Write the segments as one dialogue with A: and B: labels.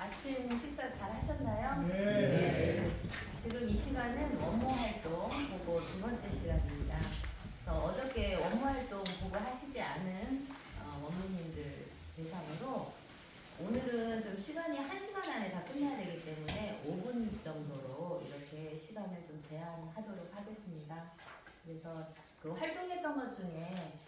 A: 아침 식사 잘 하셨나요?
B: 네.
A: 지금 이 시간은 원모 활동 보고 두 번째 시간입니다. 그래서 어저께 원모 활동 보고 하시지 않은 원모님들 대상으로 오늘은 좀 시간이 1시간 안에 다 끝나야 되기 때문에 5분 정도로 이렇게 시간을 좀 제한하도록 하겠습니다. 그래서 그 활동했던 것 중에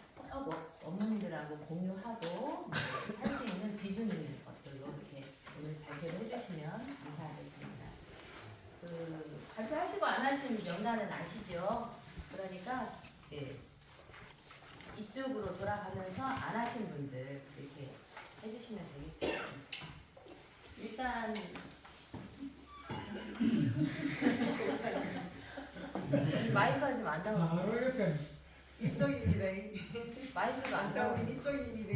A: 어머님들하고 공유하고 할 수 있는 비중 있는 것들로 이렇게 오늘 발표를 해주시면 감사하겠습니다. 그 발표하시고 안 하신 명단은 아시죠? 그러니까 이쪽으로 돌아가면서 안 하신 분들 이렇게 해주시면 되겠습니다. 일단 마이크가 지금 안 나오고
B: 바로 이렇게
C: 이쪽입니다.
A: 마이크가 안 나오고
C: 이쪽입니다.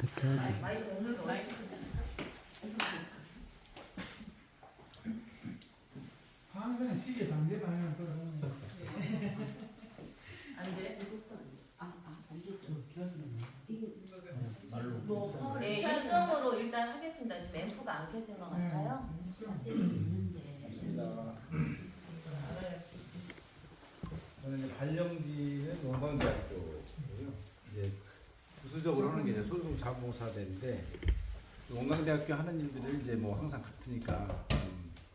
D: 어떻게 하지?
A: 마이크
B: 항상 시계 반대 방향 돌아가는 거.
A: 안 돼?
D: 말로.
A: 네, 육성으로 일단 하겠습니다. 지금 앰프가 안 켜진 것 같아요.
E: 저는 이제 발령지는 원광대학교고요. 이제 부수적으로 하는 게 이제 소속 자원봉사대인데 원광대학교 하는 일들을 이제 뭐 항상 같으니까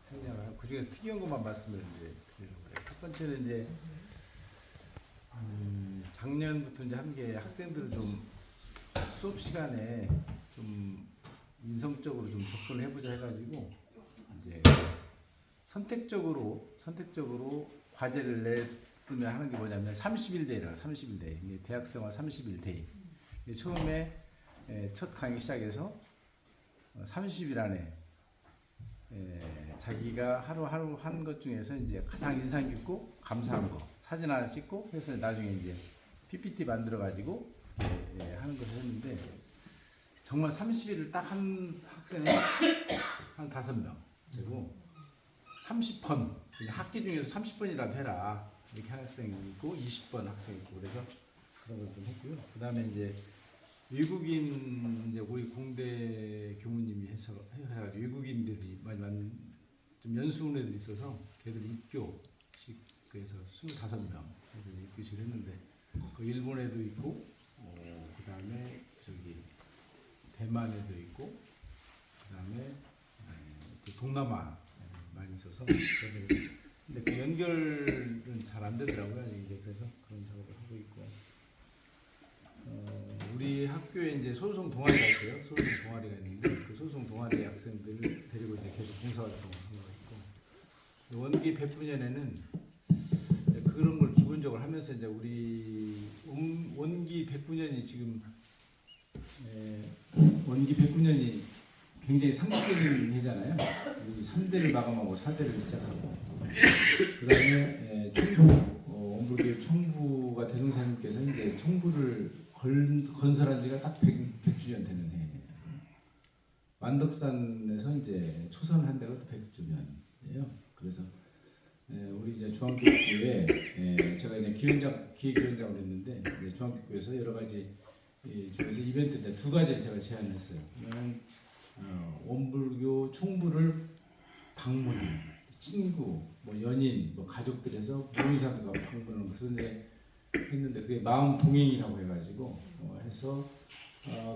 E: 참여하고 그 중에서 특이한 것만 말씀을 이제 드리려고 그래요. 첫 번째는 이제 작년부터 이제 함께 학생들을 좀 수업 시간에 좀 인성적으로 좀 접근을 해보자 해가지고 이제 선택적으로 과제를 냈으면 하는 게 뭐냐면 30일대라 30일대 대학생활 30일대 처음에 첫 강의 시작해서 30일 안에 자기가 하루 한 것 중에서 이제 가장 인상 깊고 감사한 거 사진 하나 찍고 해서 나중에 이제 PPT 만들어 가지고 하는 것을 했는데 정말 30일을 딱 한 학생은 한 5명 그리고 30번 학기 중에서 30번이라도 해라 이렇게 하는 학생이 있고 20번 학생이 있고 그래서 그런 걸 좀 했고요. 그 다음에 이제 외국인 이제 우리 공대 교무님이 해서 외국인들이 많이 좀 연수원 애들이 있어서 걔들 입교식 그래서 25명 해서 입교식을 했는데 그 일본 애도 있고 그 다음에 저기 대만 애도 있고 그 다음에 동남아 많이 있어서 근데 그 연결은 잘 안 되더라고요. 이제 그래서 그런 작업을 하고 있고 우리 학교에 이제 소속 동아리가 있어요. 소속 동아리가 있는데 그 소속 동아리 학생들을 데리고 이제 계속 봉사활동을 하고 있고 원기 100주년에는 그런 걸 기본적으로 하면서 이제 우리 원기 109년이 지금 원기 109년이 굉장히 상징적인 해잖아요. 우리 3대를 마감하고 4대를 시작하고 그 다음에 청부 원불교육 청부가 대종사님께서 이제 청부를 건설한 지가 딱 100주년 되는 해예요. 만덕산에서 이제 초선한 데가 100주년이에요. 그래서 우리 이제 중앙교육부에 제가 이제 기획위원장으로 했는데 중앙교육부에서 여러 가지 중에서 이벤트 두 가지를 제가 제안을 했어요. 원불교 총부를 방문하는 친구, 뭐 연인, 뭐 가족들에서 모의사들과 방문하는 것을 했는데 그게 마음 동행이라고 해가지고 해서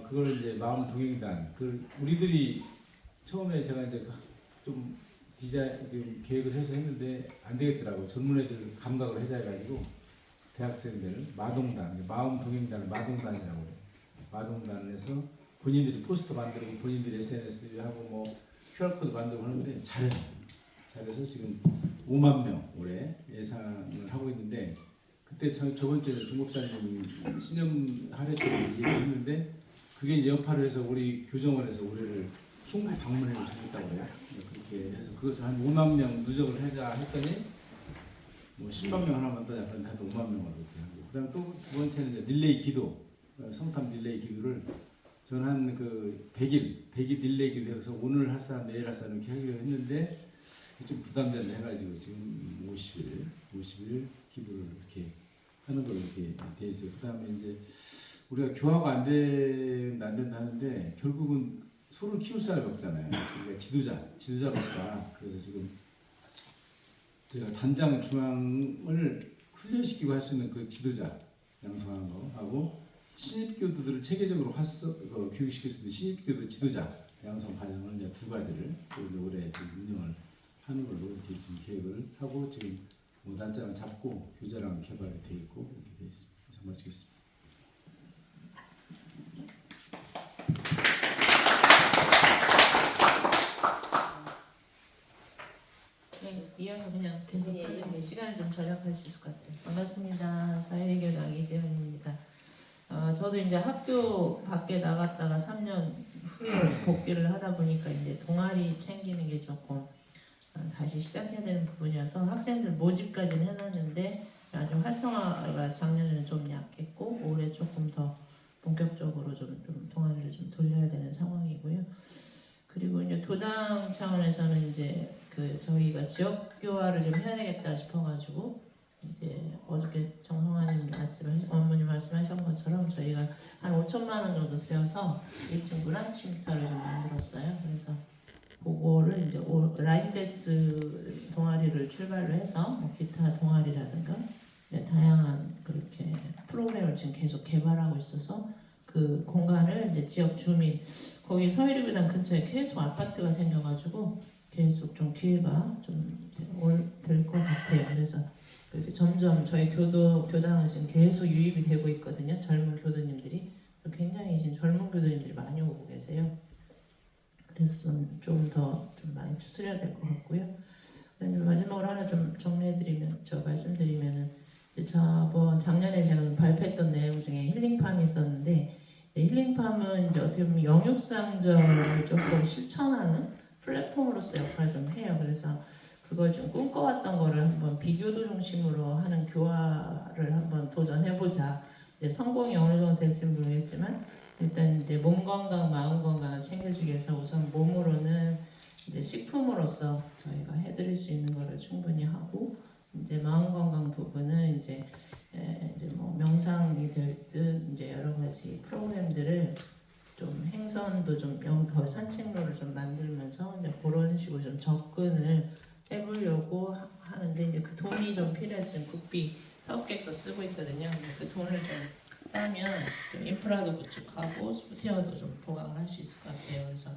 E: 그걸 이제 마음 동행단 그 우리들이 처음에 제가 이제 좀 디자인 계획을 해서 했는데 안 되겠더라고. 젊은 애들 감각을 해자 해가지고 대학생들 마동단 마음 동행단을 마동단이라고 해요. 마동단을 해서 본인들이 포스터 만들고 본인들이 SNS 하고 뭐 QR코드 만들고 하는데 잘해서 지금 5만 명 올해 예상을 하고 있는데 그때 저번 주에 중국사님 신년 할애 때 얘기했는데 그게 이제 여파를 해서 우리 교정원에서 올해를 총무 방문을 하겠다고 해요. 그렇게 해서 그것을 한 5만 명 누적을 하자 했더니 뭐 10만 명 하나만 더 약간 다들 5만 명으로 이렇게 하고 그다음에 또 두 번째는 이제 릴레이 기도 성탐 릴레이 기도를 저는 한 그 100일 릴레이 기도해서 오늘 할 사람 내일 할 사람 이렇게 하기로 했는데 좀 부담된다 해가지고 지금 50일 기도를 이렇게 하는 걸로 이렇게 돼 있어요. 그 다음에 이제 우리가 교화가 안 된다는데 결국은 소를 키울 사람이 없잖아요. 그러니까 지도자가 없다. 그래서 지금 제가 단장 중앙을 훈련시키고 할 수 있는 그 지도자 양성하는 거 하고 신입교도들을 체계적으로 교육시킬 수 있는 신입교도 지도자 양성 과정을 이제 두 가지를 이제 올해 지금 운영을 하는 걸로 이렇게 지금 계획을 하고 지금 뭐 단장을 잡고 교재랑 개발이 돼 있고 이렇게 돼 있습니다. 그래서 마치겠습니다.
A: 이왕 그냥 계속
C: 예, 예.
A: 하는데 시간을 좀 절약할 수 있을 것 같아요. 반갑습니다. 사회교장 이재현입니다. 저도 이제 학교 밖에 나갔다가 3년 후에 복귀를 하다 보니까 이제 동아리 챙기는 게 조금 다시 시작해야 되는 부분이어서 학생들 모집까지는 해놨는데 아주 활성화가 작년에는 좀 약했고 올해 조금 더 본격적으로 좀 동아리를 좀 돌려야 되는 상황이고요. 그리고 이제 교당 차원에서는 이제 저희가 지역 교화를 좀 해야 되겠다 싶어가지고 이제 어저께 정성환님 어머니 말씀하신 것처럼 저희가 한 5천만 원 정도 들여서 1층 문화스 쉼터를 좀 만들었어요. 그래서 그거를 이제 라인댄스 동아리를 출발로 해서 뭐 기타 동아리라든가 다양한 그렇게 프로그램을 지금 계속 개발하고 있어서 그 공간을 이제 지역 주민 거기 서해리교당 근처에 계속 아파트가 생겨가지고 계속 좀 기회가 좀 될 것 같아요. 그래서 그렇게 점점 저희 교당은 지금 계속 유입이 되고 있거든요. 젊은 교도님들이. 그래서 굉장히 지금 젊은 교도님들이 많이 오고 계세요. 그래서 좀 더 많이 추스려야 될 것 같고요. 마지막으로 하나 좀 말씀드리면은 작년에 제가 발표했던 내용 중에 힐링팜이 있었는데 힐링팜은 이제 어떻게 보면 영육상전을 조금 실천하는 플랫폼으로서 역할을 좀 해요. 그래서 그걸 좀 꿈꿔왔던 거를 한번 비교도 중심으로 하는 교화를 한번 도전해보자. 이제 성공이 어느 정도 될지는 모르겠지만 일단 이제 몸 건강, 마음 건강을 챙겨주기 위해서 우선 몸으로는 이제 식품으로서 저희가 해드릴 수 있는 거를 충분히 하고 이제 마음 건강 부분은 이제 뭐 명상이 될듯 이제 여러 가지 프로그램들을 좀 행선도 좀 산책로를 좀 만들면서 이제 그런 식으로 좀 접근을 해보려고 하는데 이제 그 돈이 좀 필요해서 지금 국비 사업계획서 쓰고 있거든요. 근데 그 돈을 좀 따면 좀 인프라도 구축하고 소프트웨어도 좀 보강을 할 수 있을 것 같아요. 그래서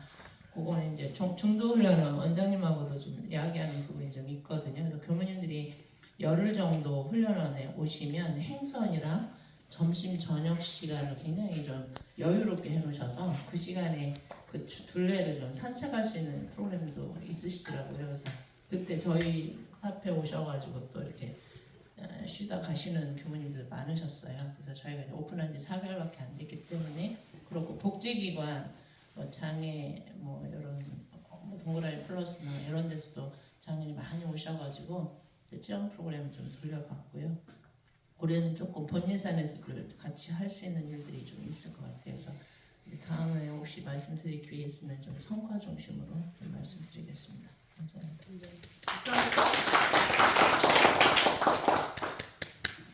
A: 그거는 이제 중도 훈련을 원장님하고도 좀 이야기하는 부분이 좀 있거든요. 그래서 교무님들이 열흘 정도 훈련원에 오시면 행선이랑 점심 저녁 시간을 굉장히 좀 여유롭게 해놓으셔서 그 시간에 그 둘레를 좀 산책할 수 있는 프로그램도 있으시더라고요. 그래서 그때 저희 카페 오셔가지고 또 이렇게 쉬다 가시는 교무님들 많으셨어요. 그래서 저희가 이제 오픈한 지 4개월밖에 안 됐기 때문에 그렇고 복지기관, 뭐 장애, 뭐 이런 동그라미 플러스나 이런 데서도 장인이 많이 오셔가지고 체험 프로그램을 좀 돌려봤고요. 올해는 조금 본 예산에서 같이 할 수 있는 일들이 좀 있을 것 같아요. 그래서 다음에 혹시 말씀드릴 기회 있으면 좀 성과 중심으로 좀 말씀드리겠습니다. 감사합니다.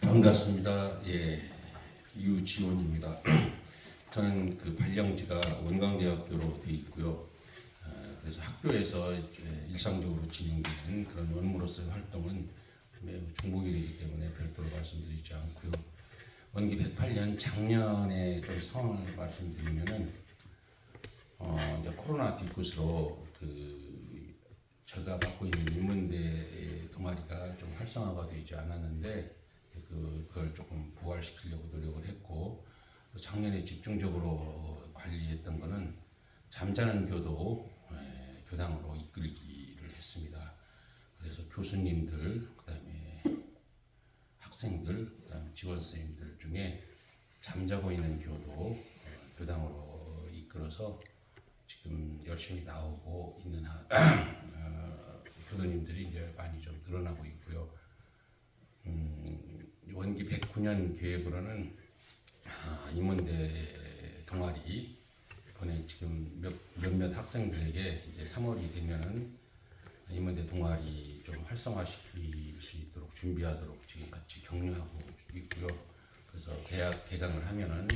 D: 반갑습니다. 예, 유지원입니다. 저는 그 발령지가 원광대학교로 되어 있고요. 그래서 학교에서 일상적으로 진행되는 그런 원무로서의 활동은 매우 중복이기 때문에 별도로 말씀드리지 않고요. 원기 108년 작년에 좀 상황을 말씀드리면은 이제 코로나 뒤끝으로 제가 맡고 있는 인문대 동아리가 좀 활성화가 되지 않았는데 그걸 조금 부활시키려고 노력을 했고 작년에 집중적으로 관리했던 거는 잠자는 교도 교당으로 이끌기를 했습니다. 그래서 교수님들, 그다음에 학생들, 그다음에 지원 선생님들 중에 잠자고 있는 교당으로 이끌어서 지금 열심히 나오고 있는 교도님들이 이제 많이 좀 늘어나고 있고요. 원기 109년 계획으로는 인문대 동아리 이번에 지금 몇몇 학생들에게 이제 3월이 되면은 인문대 동아리 좀 활성화시킬 수 있도록 준비하도록 지금 같이 격려하고 있고요. 그래서 대학 개강을 하면은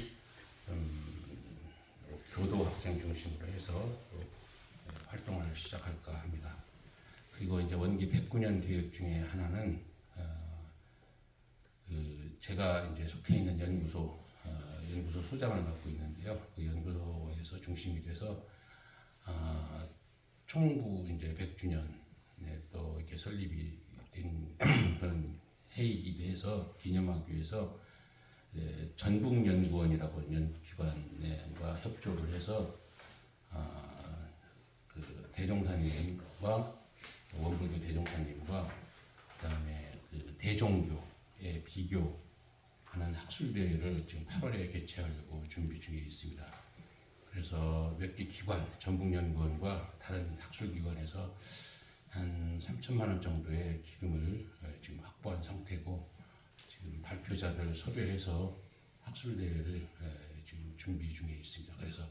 D: 교도 학생 중심으로 해서 활동을 시작할까 합니다. 그리고 이제 원기 109년 계획 중에 하나는 제가 이제 속해 있는 연구소 소장을 맡고 있는데요. 그 연구소에서 중심이 돼서 총부 이제 100주년 또 이렇게 설립이 된 그런 해이기도 해서 기념하기 위해서 전북연구원이라고 연구기관과 협조를 해서 그 대종사님과 원불교 대종사님과 그다음에 그 대종교의 비교하는 학술대회를 지금 8월에 개최하려고 준비 중에 있습니다. 그래서 몇 개 기관, 전북연구원과 다른 학술기관에서 한 3천만 원 정도의 기금을 지금 확보한 상태고 지금 발표자들 섭외해서 학술대회를 지금 준비 중에 있습니다. 그래서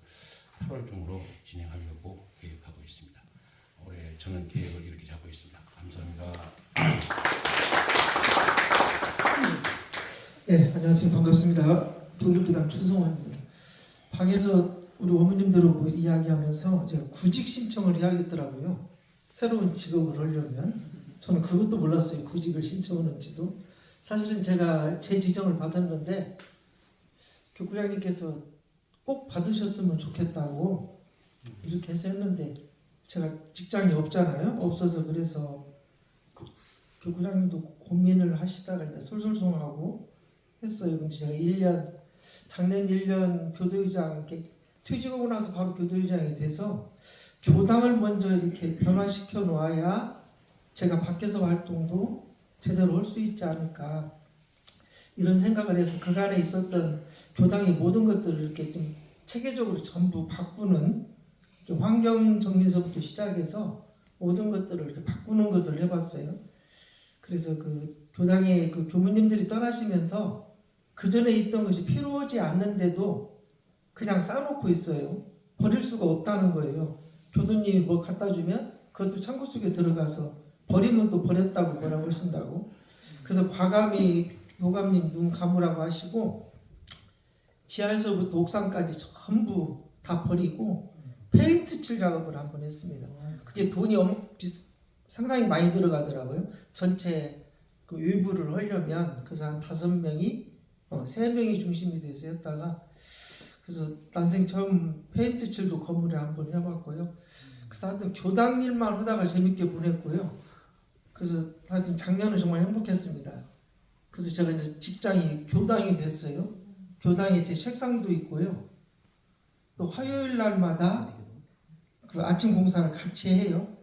D: 8월 중으로 진행하려고 계획하고 있습니다. 올해 저는 계획을 이렇게 잡고 있습니다. 감사합니다.
F: 네, 안녕하세요. 반갑습니다. 북일교당 최성원입니다. 방에서 우리 어머님들하고 이야기하면서 제가 구직 신청을 해야겠더라고요. 새로운 직업을 하려면 저는 그것도 몰랐어요. 구직을 신청하는지도. 사실은 제가 제 지정을 받았는데 교구장님께서 꼭 받으셨으면 좋겠다고 이렇게 해서 했는데 제가 직장이 없잖아요. 없어서 그래서 교구장님도 고민을 하시다가 이제 솔솔송하고 했어요. 근데 제가 작년 1년 교도의장 이렇게 퇴직하고 나서 바로 교도의장이 돼서 교당을 먼저 이렇게 변화시켜 놓아야 제가 밖에서 활동도 제대로 할 수 있지 않을까 이런 생각을 해서 그간에 있었던 교당의 모든 것들을 이렇게 좀 체계적으로 전부 바꾸는 환경 정리서부터 시작해서 모든 것들을 이렇게 바꾸는 것을 해봤어요. 그래서 그 교당의 그 교무님들이 떠나시면서 그 전에 있던 것이 필요하지 않는데도 그냥 쌓아놓고 있어요. 버릴 수가 없다는 거예요. 교도님이 뭐 갖다 주면 그것도 창고 속에 들어가서 버리면 또 버렸다고 뭐라고 하신다고. 그래서 과감히 교감님 눈 감으라고 하시고 지하에서부터 옥상까지 전부 다 버리고 페인트 칠 작업을 한번 했습니다. 그게 돈이 상당히 많이 들어가더라고요. 전체 그 외부를 하려면 그래서 한 5명이 3명이 중심이 돼서 했다가 그래서 난생 처음 페인트 칠도 건물에 한번 해봤고요. 그래서 하여튼 교당 일만 하다가 재밌게 보냈고요. 그래서 하여튼 작년은 정말 행복했습니다. 그래서 제가 이제 직장이 교당이 됐어요. 교당에 제 책상도 있고요. 또 화요일 날마다 그 아침 공사를 같이 해요.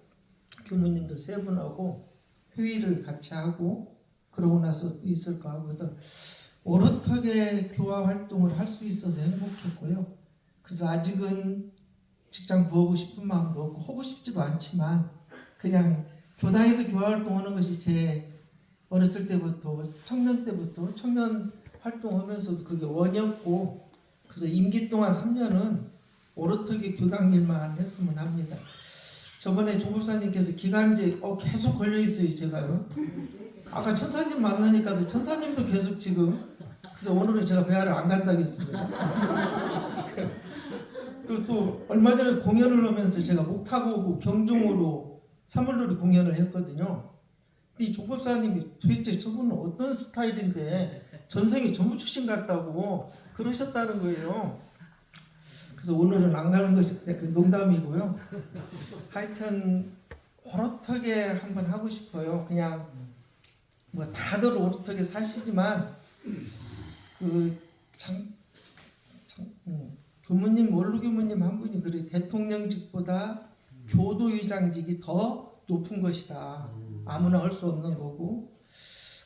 F: 교무님들 3분하고 회의를 같이 하고 그러고 나서 있을 거 하거든. 오롯하게 교화 활동을 할 수 있어서 행복했고요. 그래서 아직은 직장 구하고 싶은 마음도 없고 하고 싶지도 않지만 그냥 교당에서 교화 활동하는 것이 제 어렸을 때부터 청년 때부터 청년 활동하면서도 그게 원이었고 그래서 임기 동안 3년은 오롯하게 교당 일만 했으면 합니다. 저번에 종법사님께서 기간제 계속 걸려있어요. 제가요. 아까 천사님 만나니까도 천사님도 계속 지금 그래서 오늘은 제가 배아를 안 간다고 했습니다. 그리고 또 얼마 전에 공연을 하면서 제가 목타고 오고 경종으로 사물놀이 공연을 했거든요. 근데 이 종법사님이 도대체 저분은 어떤 스타일인데 전생에 전부 출신 같다고 그러셨다는 거예요. 그래서 오늘은 안 가는 것이 그냥 농담이고요. 하여튼 오롯하게 한번 하고 싶어요. 그냥 뭐 다들 오롯하게 사시지만 교무님 원로 교무님 한 분이 그래 대통령직보다 교도의장직이 더 높은 것이다. 아무나 할 수 없는 거고.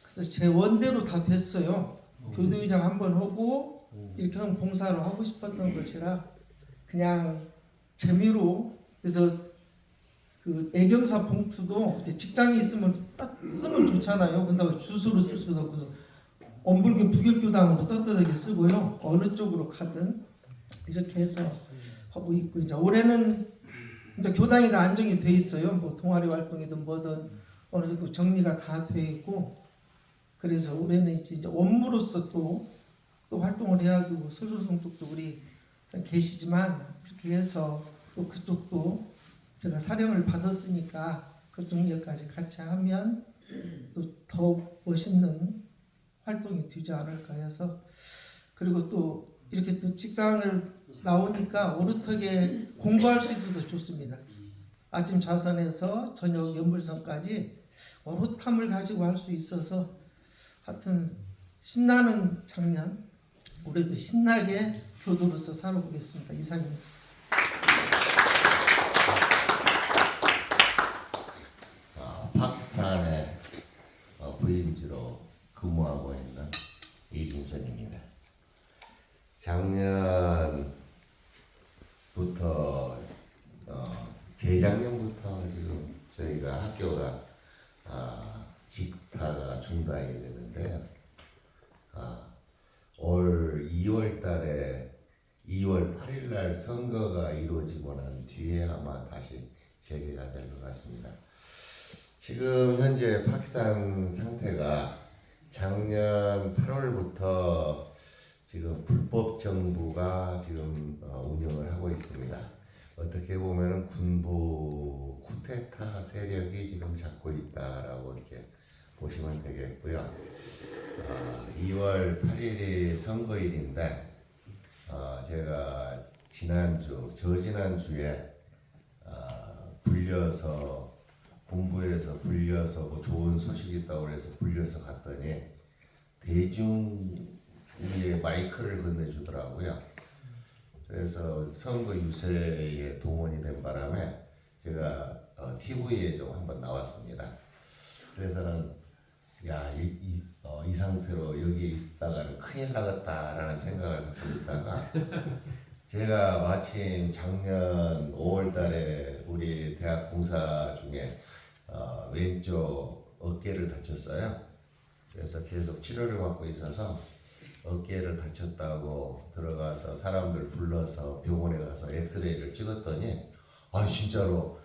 F: 그래서 제 원대로 다 됐어요. 교도의장 한번 하고 이렇게 하면 봉사로 하고 싶었던 것이라 그냥 재미로. 그래서 그 애경사 봉투도 직장이 있으면 딱 쓰면 좋잖아요. 근데 주소로 쓸 수도 없고 그래서 엄불교 북일교당으로 떳떳하게 쓰고요. 어느 쪽으로 가든 이렇게 해서 하고 있고 이제 올해는 이제 교당이 다 안정이 돼 있어요. 뭐 동아리 활동이든 뭐든 어느 정도 정리가 다 돼 있고 그래서 올해는 이제 업무로서 또 또 활동을 해야 되고 솔솔성독도 우리 계시지만 그렇게 해서 또 그쪽도 제가 사령을 받았으니까 그쪽 일까지 같이 하면 또 더 멋있는 활동이 되지 않을까 해서 그리고 또 이렇게 또 직장을 나오니까 오르턱에 공부할 수 있어서 좋습니다. 아침 자선에서 저녁 연불선까지 오롯함을 가지고 할 수 있어서 하여튼 신나는 작년 올해도 신나게 교도로서 살아보겠습니다. 이상입니다.
G: 파키스탄의 부임지로 근무하고 있는 이진선입니다. 작년부터 재작년부터 지금 저희가 학교가 직타가 중단이 되는데요. 올 2월 달에 2월 8일 날 선거가 이루어지고 난 뒤에 아마 다시 재개가 될 것 같습니다. 지금 현재 파키스탄 상태가 작년 8월부터 지금 불법 정부가 지금 운영을 하고 있습니다. 어떻게 보면은 군부 쿠데타 세력이 지금 잡고 있다라고 이렇게 보시면 되겠고요. 2월 8일이 선거일인데 제가 저지난주에 불려서 본부에서 불려서 뭐 좋은 소식이 있다고 해서 불려서 갔더니 대중 위에 마이크를 건네주더라고요. 그래서 선거 유세에 동원이 된 바람에 제가 TV에 좀 한번 나왔습니다. 그래서는 이 상태로 여기에 있다가는 큰일 나겠다라는 생각을 갖고 있다가 제가 마침 작년 5월달에 우리 대학 공사 중에 왼쪽 어깨를 다쳤어요. 그래서 계속 치료를 받고 있어서 어깨를 다쳤다고 들어가서 사람들 불러서 병원에 가서 엑스레이를 찍었더니 진짜로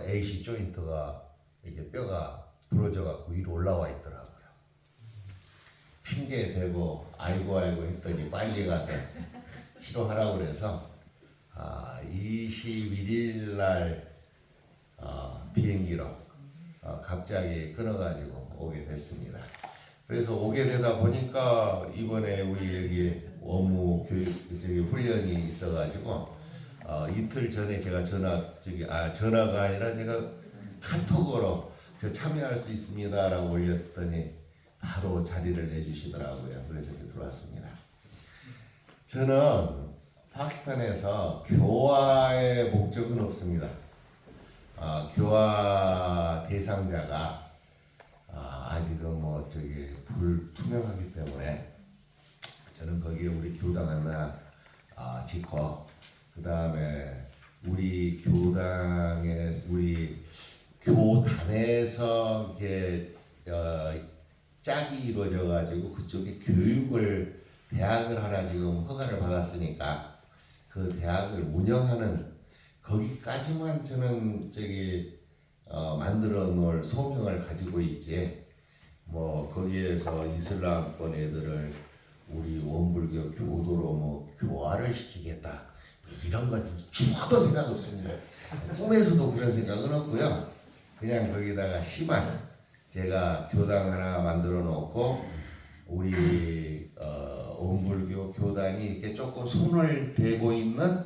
G: AC 조인트가 이렇게 뼈가 부러져 갖고 위로 올라와 있더라고요. 핑계 대고 아이고 했더니 빨리 가서 치료하라고 그래서 21일 날 비행기로 갑자기 끊어가지고 오게 됐습니다. 그래서 오게 되다 보니까 이번에 우리 여기 업무 교육 훈련이 있어가지고 이틀 전에 제가 전화가 아니라 제가 카톡으로 저 참여할 수 있습니다라고 올렸더니 바로 자리를 내주시더라고요. 그래서 이렇게 들어왔습니다. 저는 파키스탄에서 교화의 목적은 없습니다. 교화 대상자가 아직은 불투명하기 때문에 저는 거기에 우리 교당 하나 짓고 그 다음에 우리 교단에서 이게 짝이 이루어져 가지고 그쪽에 교육을 대학을 하나 지금 허가를 받았으니까 그 대학을 운영하는 거기까지만 저는 만들어 놓을 소명을 가지고 있지. 거기에서 이슬람권 애들을 우리 원불교 교도로 교화를 시키겠다 이런 거 죽어도 생각 없습니다. 꿈에서도 그런 생각은 없고요. 그냥 거기다가 심한 제가 교당 하나 만들어 놓고 우리 원불교 교단이 이렇게 조금 손을 대고 있는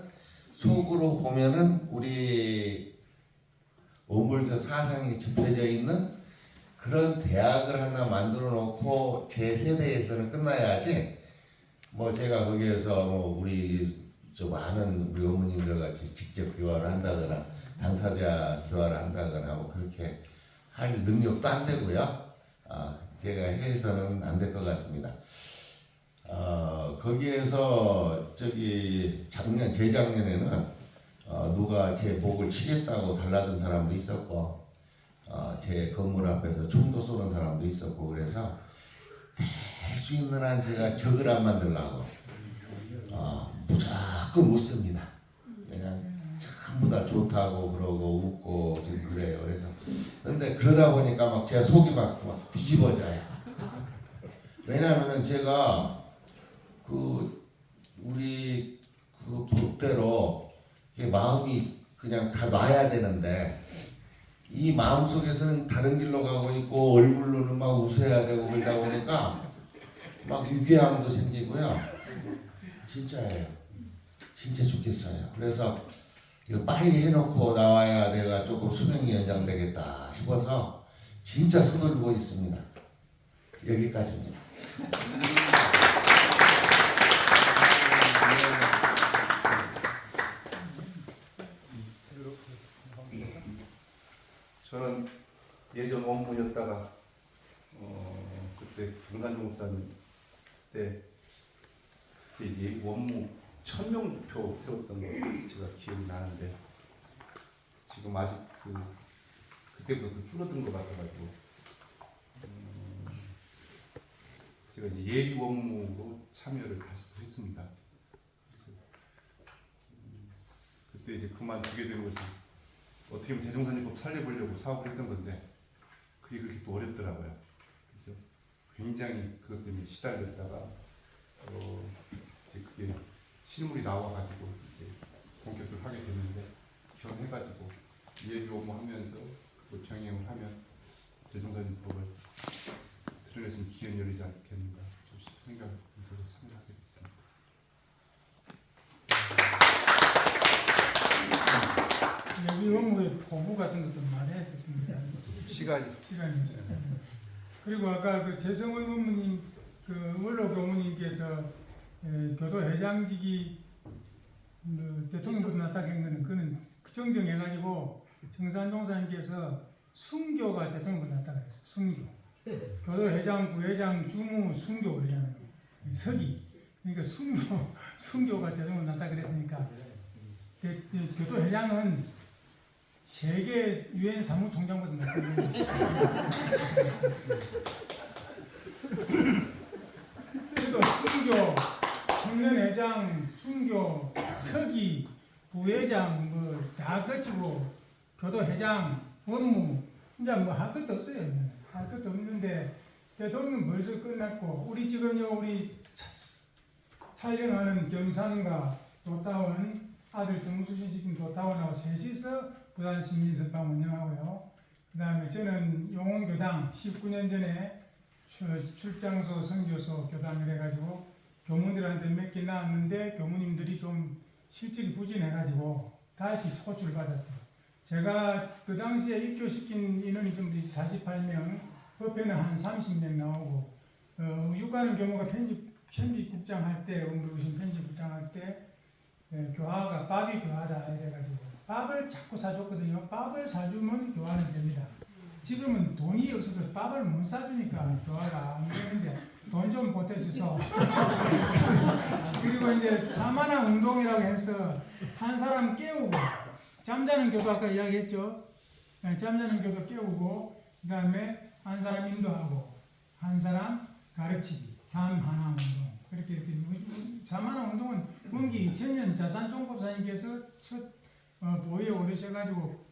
G: 속으로 보면은 우리 원불교 사상이 접혀져 있는 그런 대학을 하나 만들어 놓고 제 세대에서는 끝나야지. 제가 거기에서 우리 많은 우리 어머님들 같이 직접 교화를 한다거나 당사자 교화를 한다거나 그렇게 할 능력도 안 되고요. 제가 해서는 안 될 것 같습니다. 거기에서 재작년에는 누가 제 목을 치겠다고 달라든 사람도 있었고 제 건물 앞에서 총도 쏘는 사람도 있었고 그래서 될 수 있는 한 제가 적을 안 만들려고 무조건 웃습니다. 그냥 전부 다 좋다고 그러고 웃고 지금 그래요. 그래서 근데 그러다 보니까 제 속이 막 뒤집어져요. 왜냐하면은 제가 우리 그 법대로 이게 마음이 그냥 다 놔야 되는데 이 마음 속에서는 다른 길로 가고 있고 얼굴로는 막 웃어야 되고 그러다 보니까 막 유괴함도 생기고요. 진짜예요. 진짜 죽겠어요. 그래서 이거 빨리 해놓고 나와야 내가 조금 수명이 연장되겠다 싶어서 진짜 서둘고 있습니다. 여기까지입니다.
H: 저는 예전 원무였다가 그때 경산종 목사님 때 그때 원무 1000명 목표 세웠던 거 제가 기억이 나는데 지금 아직 그때보다 더 줄어든 것 같아가지고 제가 이제 예비 원무로 참여를 다시 했습니다. 그래서 그때 이제 그만두게 된 것이 어떻게 보면 대종사님법 살려보려고 사업을 했던 건데 그게 그렇게 또 어렵더라고요. 그래서 굉장히 그것 때문에 시달렸다가 이제 그게 실물이 나와가지고 이제 본격적으로 하게 됐는데 결혼해가지고 예비 업무하면서 그 병행을 하면 대종사님법을 드러낼 수 있는 기회는 열리지 않겠는가 생각해서 참여하게 됐습니다.
B: 여기 업무의 포부 같은 것도 말해야 되겠습니다.
H: 시간이
B: 있어요. 그리고 아까 그 재성원 어머님, 그 원로 교무님께서 교도회장직이 대통령부터 나타난 거는 그는 정정해가지고 정산종사님께서 순교가 대통령부터 나타났어요. 순교. 교도회장, 부회장, 주무, 순교 그러잖아요. 서기. 그러니까 순교가 대통령 나타 그랬으니까 교도회장은 세계 유엔 사무총장보다 높거든요. 그래도 순교, 청년회장, 순교, 서기, 부회장 뭐 다 거치고 교도회장, 원무 진짜 뭐 할 것도 없어요. 할 것도 없는데 대통령 벌써 끝났고 우리 지금요 우리 촬영하는 경산과 도타원 아들 정수신시킨 도타원하고 셋이서 부산 시민서방 운영하고요. 그 다음에 저는 용원교당 19년 전에 출장소, 선교소 교당을 해가지고 교무들한테 몇 개 나왔는데 교무님들이 좀 실적이 부진해가지고 다시 호출을 받았어요. 제가 그 당시에 입교시킨 인원이 좀 48명, 법회는 한 30명 나오고 육가는 교무가 편집국장 할 때, 원부신 편집국장 할 때 교화가 밥이 교화다 이래가지고 밥을 자꾸 사줬거든요. 밥을 사주면 교화는 됩니다. 지금은 돈이 없어서 밥을 못 사주니까 교화가 안 되는데 돈 좀 보태주소. 그리고 이제 사마나 운동이라고 해서 한 사람 깨우고 잠자는 교도 아까 이야기했죠. 잠자는 교도 깨우고 그 다음에 한 사람 인도하고 한 사람 가르치기 삼하나 운동 그렇게 삼하나 운동은 분기 2000년 자산종법사님께서 첫 보위에 오르셔가지고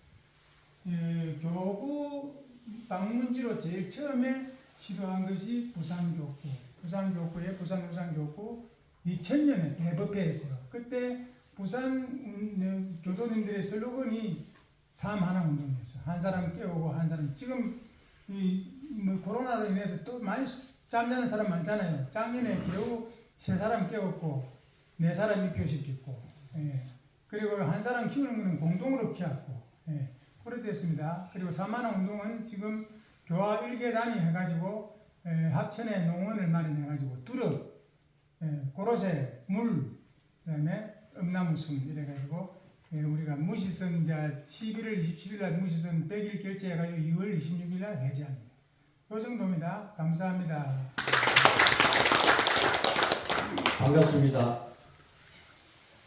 B: 교구 방문지로 제일 처음에 시도한 것이 부산교구. 부산교구에 부산우산교구 2000년에 대법회했어요. 그때 부산 교도님들의 슬로건이 삼하나운동이었어요. 한 사람 깨우고 한 사람. 지금 뭐 코로나로 인해서 또 많이 잠자는 사람 많잖아요. 작년에 겨우 3사람 깨웠고 4사람 입교시켰고 그리고 한 사람 키우는 것은 공동으로 키웠고 그렇게 됐습니다. 그리고 삼하나운동은 지금 교화 1계단위 해가지고 합천에 농원을 마련해가지고 두릅, 고로쇠, 물, 그 다음에 음나무순 이래가지고 우리가 무시선 이제 11월 27일 날 무시선 100일 결제해가지고 2월 26일 날 해제합니다. 이 정도입니다. 감사합니다.
I: 반갑습니다.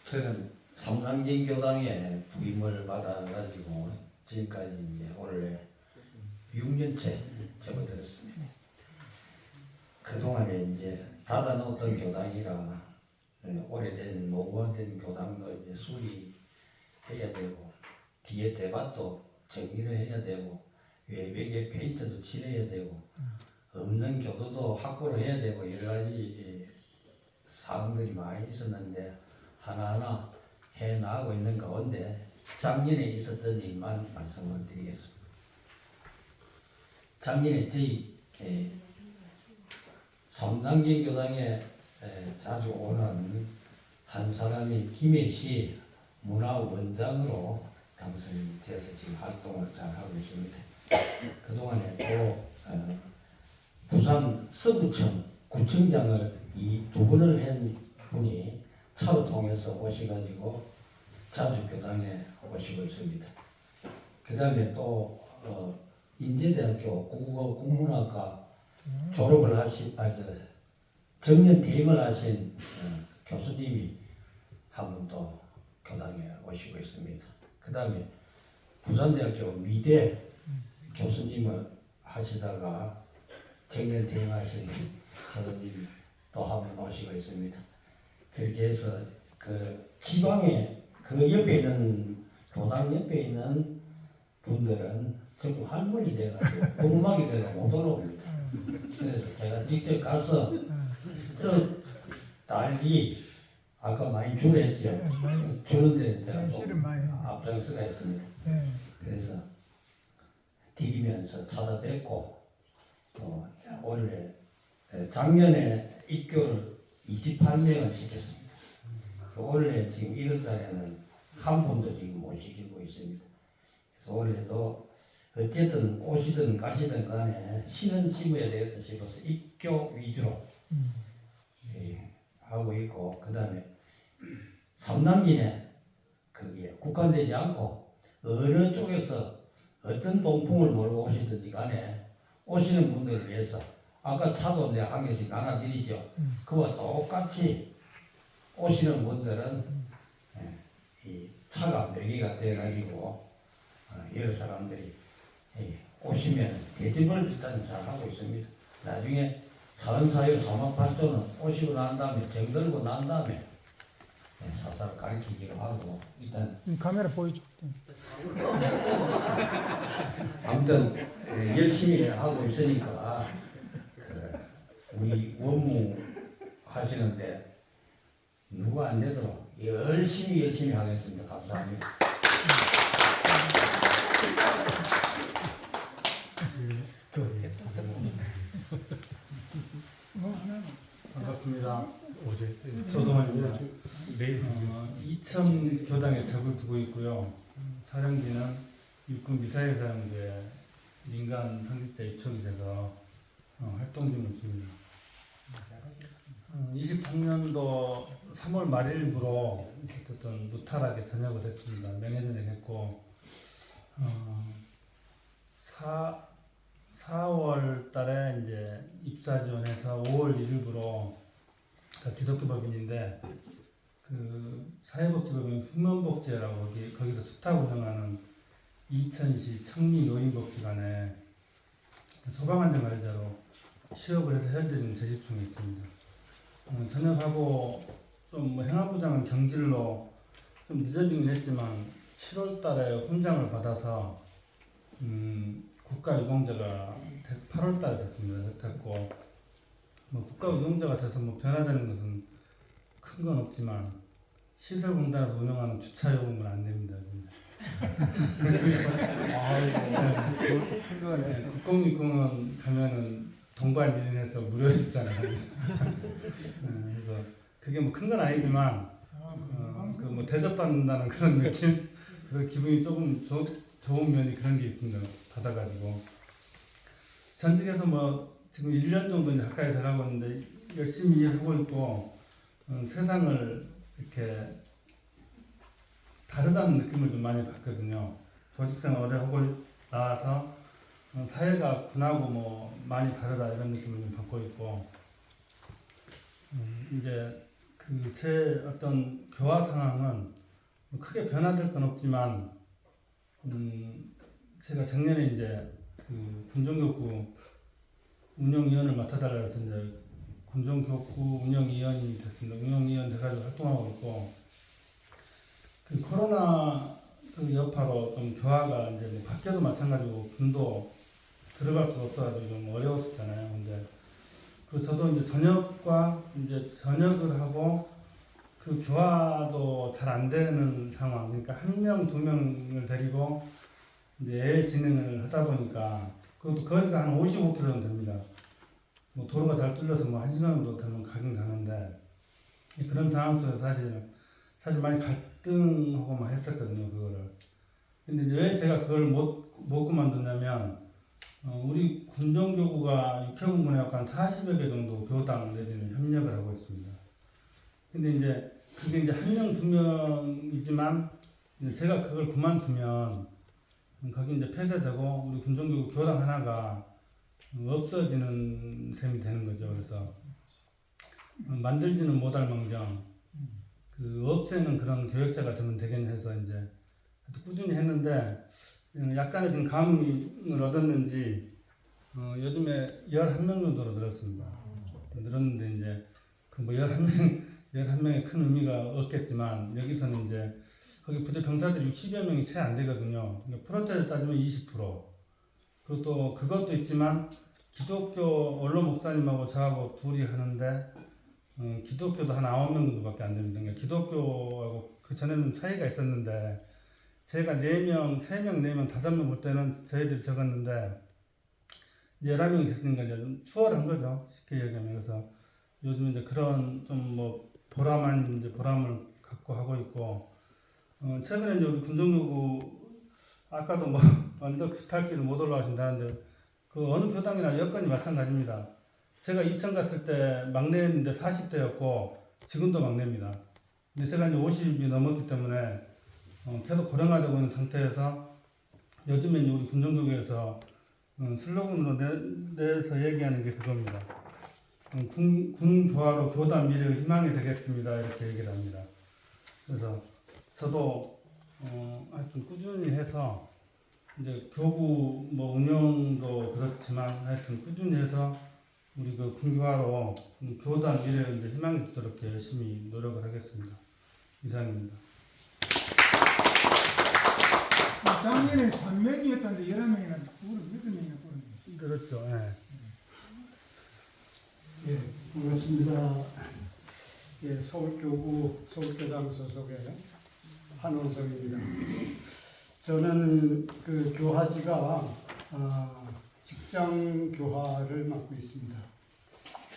I: 저는 삼강진 교당에 부임을 받아가지고 지금까지 이제 원래 6년째 접어들었습니다. 그동안에 이제 닫아놓았던 교당이라 오래된 노후화된 교당도 이제 수리해야 되고 뒤에 대밭도 정리를 해야 되고 외벽에 페인트도 칠해야 되고 없는 교도도 확보를 해야 되고 여러 가지 사항들이 많이 있었는데 하나하나 해 나가고 있는 가운데 작년에 있었던 일만 말씀을 드리겠습니다. 작년에 저희 3단계 교당에 자주 오는 한 사람이 김해시 문화원장으로 당선이 되어서 지금 활동을 잘 하고 있습니다. 그동안에 또 부산 서구청 구청장을 이 2번을 한 분이 차로 통해서 오셔가지고 자주 교당에 오시고 있습니다. 그 다음에 또 인제대학교 국문학과 졸업을 하신 정년 퇴임을 하신 교수님이 한 분 또 교당에 오시고 있습니다. 그 다음에 부산대학교 미대 교수님을 하시다가 정년 퇴임하신 교수님이 또 한 분 오시고 있습니다. 그렇게 해서 그 지방에 그 옆에 있는 교당 옆에 있는 분들은 전부 할머니 돼가지고 궁금하게 돼가 못 올라옵니다. 그래서 제가 직접 가서 떡, 딸기 아까 많이 주랬죠. 주는데 제가 또
B: 실은 많이.
I: 앞장서가 있습니다.
B: 네.
I: 그래서 드리면서 찾아뵙고 또 원래 작년에 입교를 28명을 시켰습니다. 올해 지금 1월달에는 한 분도 지금 못 시키고 있습니다. 그래서 올해도 어쨌든 오시든 가시든 간에 신은 지무에 되겠다 싶어서 입교 위주로 하고 있고, 그 다음에 3단기에 그게 국한되지 않고 어느 쪽에서 어떤 동풍을 몰고 오시든지 간에 오시는 분들을 위해서 아까 차도 내가 한 개씩 나눠드리죠. 그와 똑같이 오시는 분들은 이 차가 매개가 돼가지고 여러 사람들이 오시면 대접을 일단 잘 하고 있습니다. 나중에 사은사유 사막팔도는 오시고 난 다음에 정들고 난 다음에 사사를 가르치기로 하고 일단
B: 카메라 보여줘.
I: 아무튼 열심히 하고 있으니까 우리 원무 하시는데 누가 안 되도록 열심히 하겠습니다. 감사합니다.
J: 반갑습니다. 조성환입니다. 이천 교당에 적을 두고 있고요. 사령기는 육군 미사일 사령부에 민간 상직자 입촉이 돼서 활동 중에 있습니다. 23년도 3월 말일부로 어쨌든 무탈하게 전역을 했습니다. 명예전역 했고 4월 달에 이제 입사 지원해서 5월 1일부로 기독교 법인인데 그 사회복지법인 후면복지라고 거기서 수탁 운영하는 이천시 청리 노인복지관에 소방안전 관리자로 취업을 해서 현재 좀 재직 중에 있습니다. 전역하고 좀 행안부장은 경질로 좀 늦어지긴 했지만 7월 달에 훈장을 받아서 국가유공자가 8월 달에 됐습니다. 됐고 국가유공자가 돼서 변화되는 것은 큰 건 없지만 시설공단에서 운영하는 주차요금은 안 됩니다. 국공유공원 가면은 동반 1인해서 무료 입장을 합니다. 그래서 그게 큰 건 아니지만 그 대접받는다는 그런 느낌, 그래서 기분이 조금 좋은 면이 그런 게 있습니다. 받아가지고 전직에서 지금 1년 정도 이제 가까이 돼가고 있는데 열심히 일하고 있고 세상을 이렇게 다르다는 느낌을 좀 많이 받거든요. 조직생활 오래 하고 나와서 사회가 군하고 많이 다르다 이런 느낌을 좀 받고 있고 이제 제 어떤 교화 상황은 크게 변화될 건 없지만 제가 작년에 이제 군종교구 운영위원을 맡아달라고 해서 이제 군종교구 운영위원이 됐습니다. 운영위원 돼가지고 활동하고 있고 코로나 여파로 좀 교화가 이제 밖에도 마찬가지고 군도 들어갈 수 없어가지고 좀 어려웠었잖아요. 근데 그리고 저도 이제 전역을 하고 그 교화도 잘 안 되는 상황. 그러니까 1명, 2명을 데리고 이제 애 진행을 하다 보니까 그것도 거리가 한 55km 정도 됩니다. 뭐 도로가 잘 뚫려서 뭐 1시간 정도 되면 가긴 가는데 그런 상황 속에서 사실 많이 갈등하고 막 했었거든요, 그거를. 근데 이제 왜 제가 그걸 못 그만뒀냐면, 우리 군정교구가 육해군군에 한 40여 개 정도 교당 내지는 협력을 하고 있습니다. 근데 이제 그게 이제 1명, 2명이지만, 제가 그걸 그만두면, 거기 이제 폐쇄되고, 우리 군정교구 교당 하나가 없어지는 셈이 되는 거죠. 그래서, 만들지는 못할 망정, 없애는 그런 교역자가 되면 되겠냐 해서 이제 꾸준히 했는데, 약간의 좀 감흥을 얻었는지, 요즘에 11명 정도로 늘었습니다. 늘었는데, 이제, 그 뭐 11명의 큰 의미가 없겠지만, 여기서는 이제, 거기 부대 병사들이 60여 명이 채 안 되거든요. 그러니까 프로테를 따지면 20%. 그리고 또 그것도 있지만, 기독교 원로 목사님하고 저하고 둘이 하는데, 기독교도 한 9명 정도밖에 안 됩니다. 그러니까 기독교하고 그 전에는 차이가 있었는데, 제가 4명, 3명, 4명, 5명 볼 때는 저희들이 적었는데, 이제 11명이 됐으니까 이제 좀 추월한 거죠. 쉽게 얘기하면. 그래서 요즘 이제 그런 좀 뭐 보람을 갖고 하고 있고, 최근에 이제 우리 군정교구, 아까도 뭐 언덕 비탈길을 못 올라가신다는데, 그 어느 교당이나 여건이 마찬가지입니다. 제가 이천 갔을 때 막내였는데 40대였고, 지금도 막내입니다. 근데 제가 이제 50이 넘었기 때문에, 계속 고령화되고 있는 상태에서 요즘에 우리 군정교구에서 슬로건으로 내서 얘기하는 게 그겁니다. 군교화로 교단 미래의 희망이 되겠습니다. 이렇게 얘기를 합니다. 그래서 저도 하여튼 꾸준히 해서 이제 교구 뭐 운영도 그렇지만 하여튼 꾸준히 해서 우리 그 군교화로 교단 미래의 이제 희망이 되도록 열심히 노력을 하겠습니다. 이상입니다.
B: 작년에 3명이었던데 11명이나 몇 명이나 뿌렸네.
J: 그렇죠. 예.
K: 예, 반갑습니다. 예, 서울교당 소속의 한원석입니다. 저는 그 교화지가 직장 교화를 맡고 있습니다.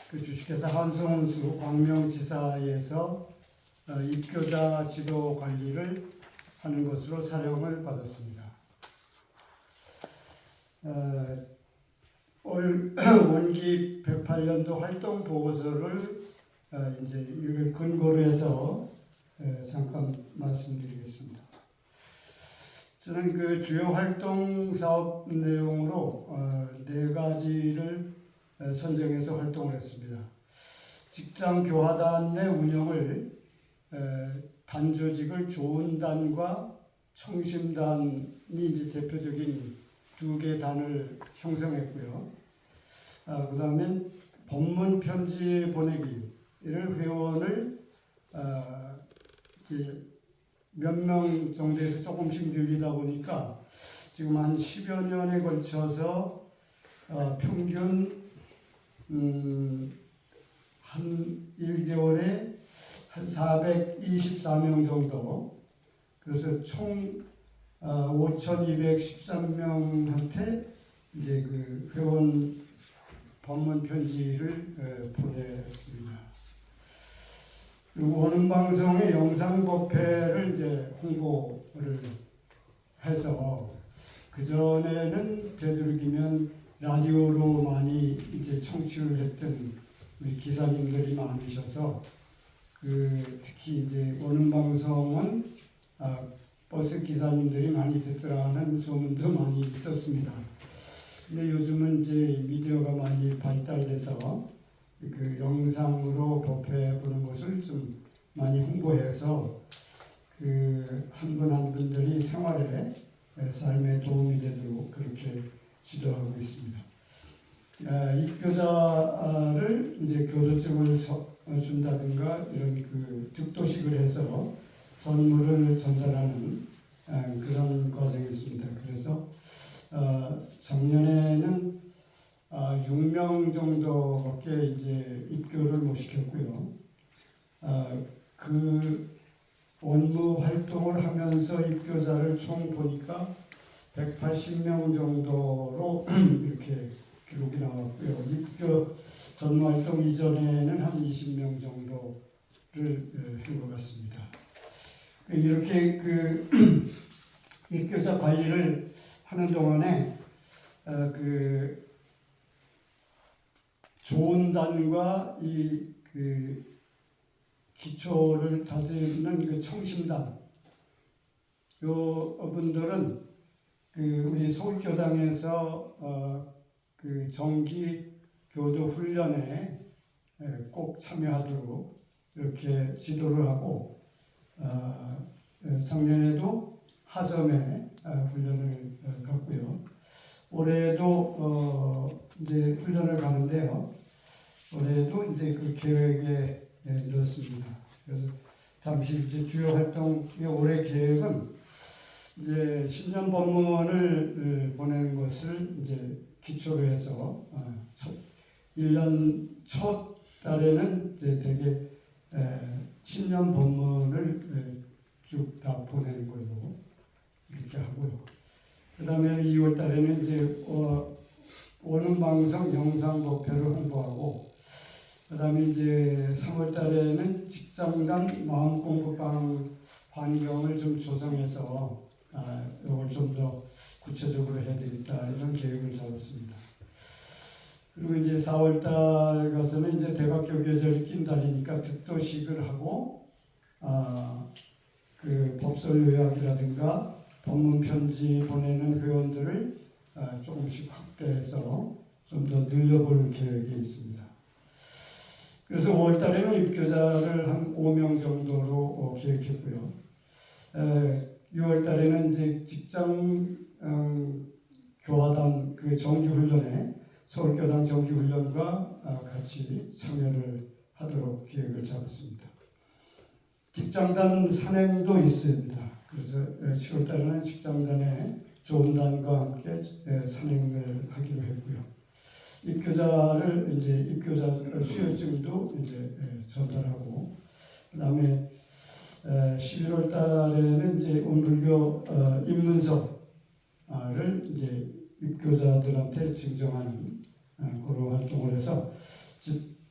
K: 그 주식회사 한성원수 광명지사에서 입교자 지도 관리를 하는 것으로 사령을 받았습니다. 올 원기 108년도 활동 보고서를 이제 이걸 근거로 해서 잠깐 말씀드리겠습니다. 저는 그 주요 활동 사업 내용으로 4가지를 선정해서 활동을 했습니다. 직장 교화단 내 운영을 단조직을 조은단과 청심단이 이제 대표적인 2개 단을 형성했고요. 그 다음에 법문 편지 보내기를 회원을 이제 몇 명 정도에서 조금씩 늘리다 보니까 지금 한 10여 년에 걸쳐서 평균 한 1개월에 한 424명 정도, 그래서 총 5,213명한테 이제 그 회원 법문 편지를 보냈습니다. 그리고 원음방송의 영상 법회를 이제 홍보를 해서 그 전에는 되도록이면 라디오로 많이 이제 청취를 했던 우리 기사님들이 많으셔서 특히 이제 원음방송은 버스 기사님들이 많이 듣더라는 소문도 많이 있었습니다. 근데 요즘은 이제 미디어가 많이 발달돼서 그 영상으로 법회 보는 것을 좀 많이 홍보해서 그 한 분 한 분들이 생활에 삶에 도움이 되도록 그렇게 지도하고 있습니다. 입교자를 이제 교도증을 준다든가 이런 그 득도식을 해서 선물을 전달하는 그런 과정이었습니다. 그래서 작년에는 6명 정도밖에 이제 입교를 못 시켰고요. 그 원무 활동을 하면서 입교자를 총 보니까 180명 정도로 이렇게 기록이 나왔고요. 입교 전무활동 이전에는 한 20명 정도를 한 것 같습니다. 이렇게 그 입교자 관리를 하는 동안에 그 조은단과 그 기초를 다지는 그 청심단 요 분들은 그 우리 서울교당에서 그 정기 교도 훈련에 꼭 참여하도록 이렇게 지도를 하고 작년에도 하점에 훈련을 갔고요. 올해도 이제 훈련을 가는데요. 올해도 이제 그 계획에 넣었습니다. 그래서 잠시 이제 주요 활동 올해 계획은 이제 신년 법문을 보내는 것을 이제 기초로 해서 1년 첫 달에는 이제 되게 신년 법문을 쭉 다 보내는 걸로 이렇게 하고요. 그 다음에 2월 달에는 이제 오는 방송 영상 목표를 홍보하고, 그 다음에 이제 3월 달에는 직장단 마음 공부방 환경을 좀 조성해서 이걸 좀 더 구체적으로 해야 되겠다 이런 계획을 잡았습니다. 그리고 이제 4월 달 가서는 이제 대학교 계절이 낀 달이니까 특도식을 하고 그 법설 요약이라든가 법문 편지 보내는 회원들을 조금씩 확대해서 좀 더 늘려볼 계획이 있습니다. 그래서 5월 달에는 입교자를 한 5명 정도로 계획했고요. 6월 달에는 이제 직장 교화단 그 정기훈련에 서울교당 정기훈련과 같이 참여를 하도록 계획을 잡았습니다. 직장단 산행도 있습니다. 그래서 10월 달에는 직장단의 조은단과 함께 산행을 하기로 했고요. 입교자를 이제 입교자 수요증도 이제 전달하고, 그다음에 11월 달에는 이제 온불교 입문서를 이제 입교자들한테 증정하는 그런 활동을 해서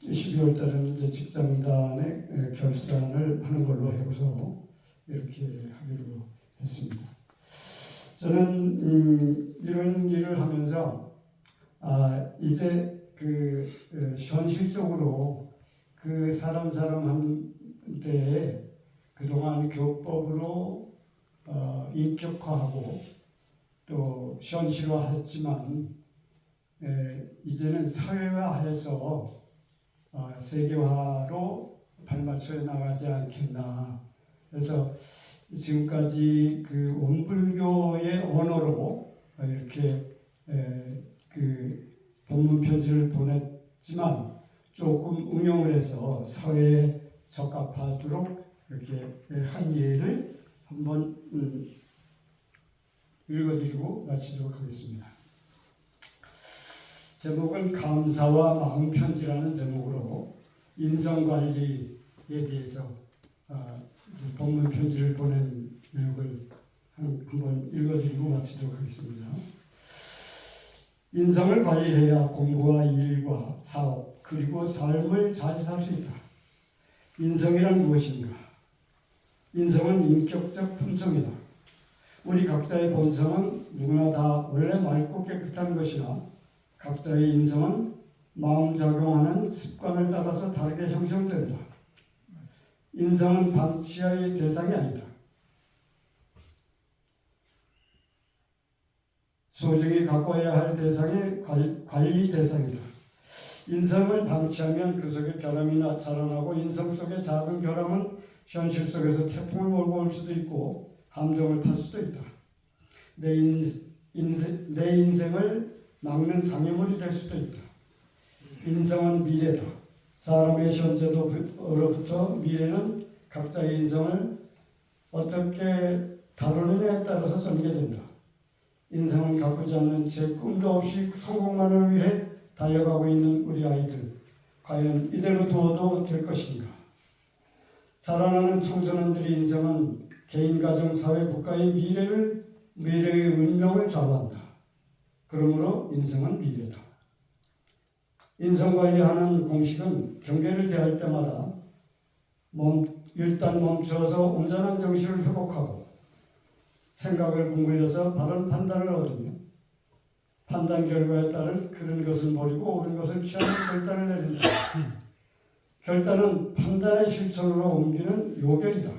K: 12월 달에는 이제 직장단의 결산을 하는 걸로 해서 이렇게 하기로 했습니다. 저는 이런 일을 하면서 이제 그 현실적으로 그 사람한테 그동안 교법으로 인격화하고 또 현실화했지만 이제는 사회화해서 세계화로 발맞춰 나가지 않겠나. 그래서 지금까지 그 원불교의 언어로 이렇게 그 법문 편지를 보냈지만 조금 응용을 해서 사회에 적합하도록 이렇게 한 예를 한번 읽어드리고 마치도록 하겠습니다. 제목은 감사와 마음편지라는 제목으로 인성관리에 대해서 법문 편지를 보낸 내용을 한번 읽어드리고 마치도록 하겠습니다. 인성을 관리해야 공부와 일과 사업 그리고 삶을 잘 살 수 있다. 인성이란 무엇인가? 인성은 인격적 품성이다. 우리 각자의 본성은 누구나 다 원래 맑고 깨끗한 것이나 각자의 인성은 마음작용하는 습관을 따라서 다르게 형성된다. 인성은 방치의 대상이 아니다. 소중히 가꿔야 할 대상의 관리 대상이다. 인성을 방치하면 그 속에 결함이 자라나고 인성 속의 작은 결함은 현실 속에서 태풍을 몰고 올 수도 있고 함정을 탈 수도 있다. 내 인생을 막는 장애물이 될 수도 있다. 인성은 미래다. 사람의 현재로부터 미래는 각자의 인성을 어떻게 다루느냐에 따라서 전개된다. 인성은 가꾸지 않는 채 꿈도 없이 성공만을 위해 달려가고 있는 우리 아이들, 과연 이대로 두어도 될 것인가? 자라나는 청소년들의 인생은 개인, 가정, 사회, 국가의 미래의 운명을 좌우한다. 그러므로 인생은 미래다. 인성관리하는 공식은 경계를 대할 때마다 일단 멈춰서 온전한 정신을 회복하고 생각을 공굴려서 바른 판단을 얻으며 판단 결과에 따른 그런 것을 버리고 옳은 것을 취하는 결단을 내린다. 결단은 판단의 실천으로 옮기는 요결이다.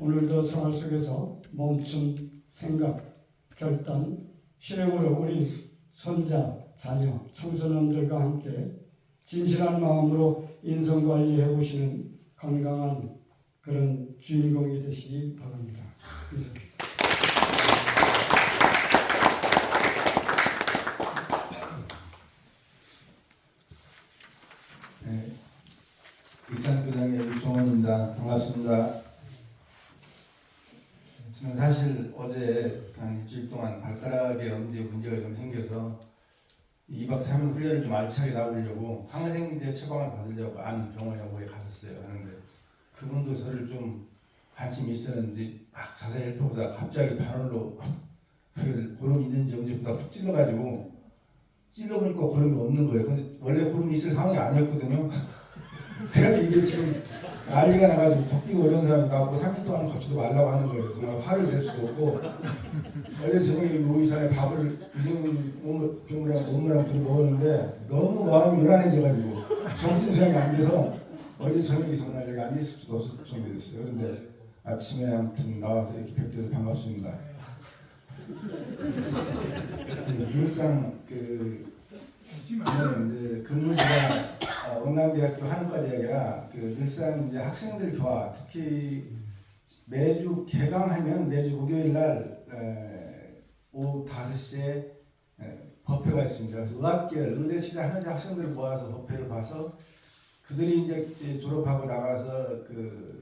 K: 오늘도 생활 속에서 멈춤, 생각, 결단, 실행으로 우리 손자, 자녀, 청소년들과 함께 진실한 마음으로 인성관리해 보시는 건강한 그런 주인공이 되시기 바랍니다. 이상입니다.
E: 네, 익산교당의 유성원입니다. 반갑습니다. 저는 사실 어제 한 일주일 동안 발가락에 엄지에 문제가 좀 생겨서 2박 3일 훈련을 좀 알차게 나오려고 항생제 처방을 받으려고 안 병원에 오래 갔었어요. 하는데 그분도 저를 좀 관심이 있었는지 막 자세히 훑어보다 갑자기 발열로 고름이 있는지 없는지보다 푹 찔러가지고 찔러보니까 고름이 없는 거예요. 근데 원래 고름이 있을 상황이 아니었거든요. 그래서 이게 지금 난리가 나가지고 걷기가 어려운 사람이 나고 3일 동안 걷지도 말라고 하는 거예요. 정말 화를 낼 수도 없고 원래 저녁에 노의사에 밥을 이승훈 오므랑 둘이 먹었는데 너무 마음이 요란해져가지고 정신수양이 안 돼서 어제 저녁에 정말 여기 앉아있을 수도 없을 정도 됐어요. 그런데 아침에 아무튼 나와서 이렇게 뵙게 반갑습니다. 일상 저는 이제 근무지가 원남대학교 한과대학이라 늘상 이제 학생들 교화, 특히 매주 개강하면 매주 목요일 날 오후 5시에 법회가 있습니다. 그래서 의학계열, 의대 시대 하는 학생들을 모아서 법회를 봐서 그들이 이제 졸업하고 나가서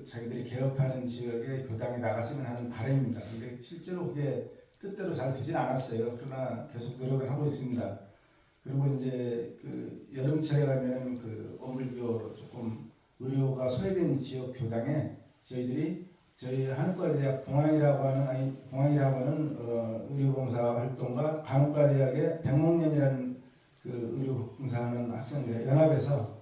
E: 자기들이 개업하는 지역의 교당에 나갔으면 하는 바람입니다. 근데 실제로 그게 뜻대로 잘 되진 않았어요. 그러나 계속 노력을 하고 있습니다. 그리고 이제 여름철에 가면은 어물교 조금 의료가 소외된 지역 교당에 저희 한국과대학 봉황이라고 하는 의료봉사 활동과 간호과대학의 백목련이라는 의료봉사하는 학생들 연합에서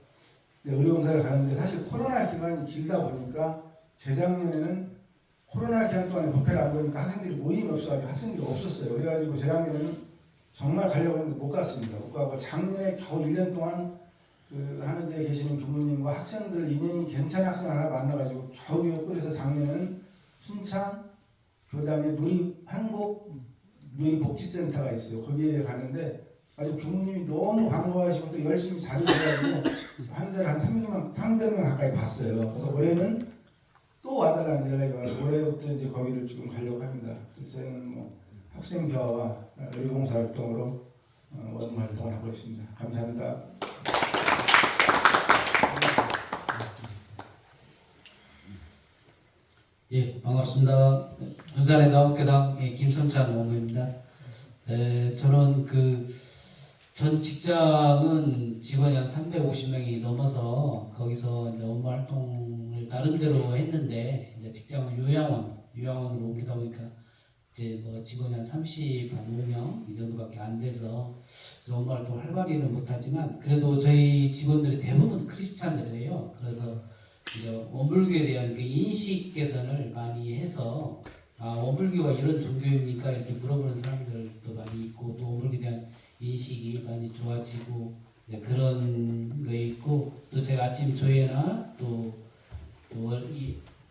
E: 의료봉사를 가는데 사실 코로나 기간이 길다 보니까 재작년에는 코로나 기간 동안에 법회를 안 보니까 학생들이 모임이 없어가지고 학생들이 없었어요. 그래가지고 재작년에는 정말 가려고 했는데 못 갔습니다. 못 가고 작년에 겨우 1년 동안 하는 데 계시는 교무님과 학생들 인연이 괜찮은 학생 하나 만나가지고 겨우 끌어서 작년에는 순창 그다음에 누리복지센터가 있어요. 거기에 가는데 아주 교무님이 너무 반가워하시고 또 열심히 자료해가지고 한 달에 한 300명 가까이 봤어요. 그래서 올해는 또 와달라는 연락이 와서 올해부터 이제 거기를 지금 가려고 합니다. 그래서 저희는 학생 교화와 의료봉사 활동으로 원무 활동을 하고 있습니다. 감사합니다.
L: 예, 반갑습니다. 군산의 나옥교당 김성찬 원무입니다. 저는 전 직장은 직원이 한 350명이 넘어서 거기서 이제 업무 활동을 나름대로 했는데 이제 직장은 요양원으로 옮기다 보니까 이제 직원이 한 35명 이 정도밖에 안 돼서 업무 활동을 활발히는 못하지만 그래도 저희 직원들이 대부분 크리스찬들이에요. 그래서 이제 원불교에 대한 인식 개선을 많이 해서 원불교가 이런 종교입니까? 이렇게 물어보는 사람들도 많이 있고 또 원불교에 대한 인식이 많이 좋아지고 그런 거 있고 또 제가 아침 조회나 또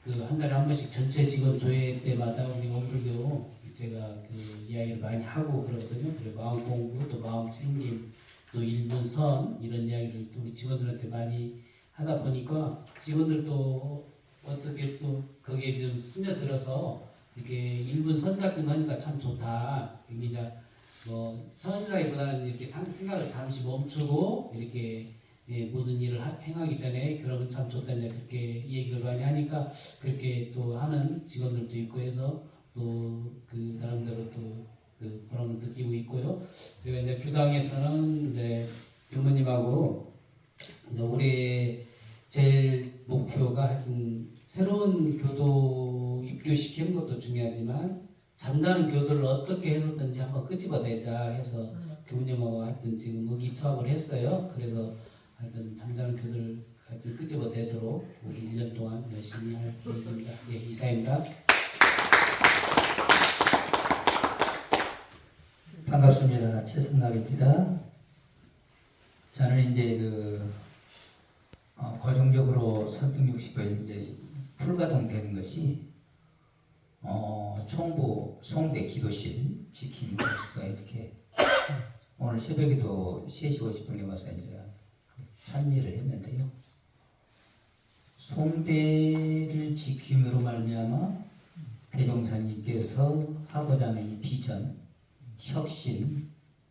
L: 한 달에 한 번씩 전체 직원 조회 때마다 우리 원불교 제가 이야기를 많이 하고 그러거든요. 그리고 마음 공부 또 마음 챙김 또 일본 선 이런 이야기를 우리 직원들한테 많이 하다 보니까 직원들도 어떻게 또 거기에 좀 스며들어서 이렇게 일본 선 같은 거 하니까 참 좋다. 그러니까 선이라기보다는 이렇게 생각을 잠시 멈추고 이렇게 모든 일을 행하기 전에 그러면 참 좋다. 그렇게 얘기를 많이 하니까 그렇게 또 하는 직원들도 있고 해서 또 나름대로 또 보람을 느끼고 있고요. 제가 이제 교당에서는 교무님하고 잠자는 교도를 어떻게 해서든지 한번 끄집어내자 해서 교우님하고 하여튼 지금 의기투합을 했어요. 그래서 하여튼 잠자는 교도를 하여튼 끄집어내도록 우리 1년 동안 열심히 할 계획입니다. 예, 이사입니다.
M: 반갑습니다. 최승락입니다. 저는 이제 고정적으로 360일 이제 불가동되는 것이 총부 송대 기도실 지킴으로써 이렇게 오늘 새벽에도 3시 50분에 와서 이제 찬리를 했는데요. 송대를 지킴으로 말미암아 대종사님께서 하고자 하는 이 비전, 혁신,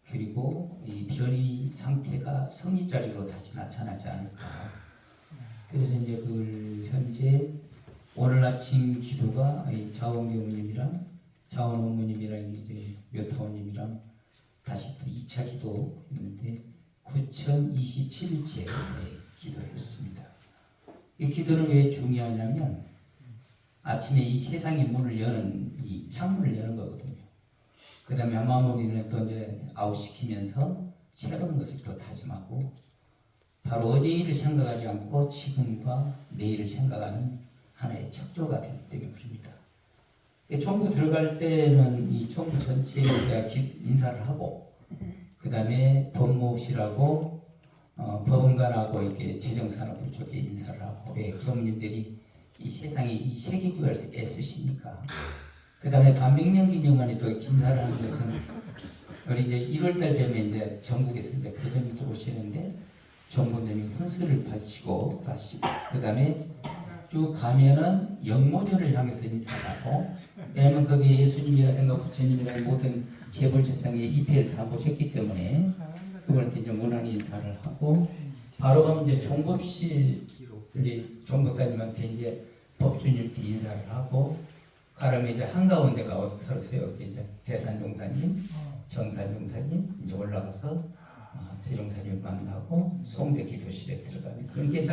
M: 그리고 이 변이 상태가 성의 자리로 다시 나타나지 않을까. 그래서 이제 그걸 현재 오늘 아침 기도가 자원교우님이랑 자원어머님이랑 이제 묘타원님이랑 다시 또 2차 기도 했는데 9027일째 기도했습니다. 이 기도는 왜 중요하냐면 아침에 이 세상의 문을 여는 이 창문을 여는 거거든요. 그 다음에 마무리는 또 이제 아웃시키면서 새로운 것을 또 다짐하고 바로 어제 일을 생각하지 않고 지금과 내일을 생각하는 하나의 척조가 되기 때문에 그럽니다. 총부 들어갈 때는 이 총부 전체에 인사를 하고 그 다음에 법무실하고 법원관하고 이렇게 재정산업부 쪽에 인사를 하고 왜 교우님들이 이 세상에 이 세계교회를 애쓰시니까 그 다음에 반백년 기념관에 또 인사를 하는 것은 우리 이제 1월달 되면 이제 전국에서 이제 교도님이 들어오시는데 종부님이 훈수를 받으시고 다시 그 다음에 쭉 가면은 영모전을 향해서 인사를 하고 왜냐면 거기 예수님이라든가 부처님이라든가 모든 재벌재상의 입회를 다 보셨기 때문에 그분한테 이제 원하는 인사를 하고 바로 가면 이제 종법실 이제 종법사님한테 이제 법주님한테 인사를 하고 가라면 이제 한가운데가 서서요 이제 대산종사님, 정산종사님 이제 올라가서 대종사님 만나고 송대 기도실에 들어갑니다. 그렇게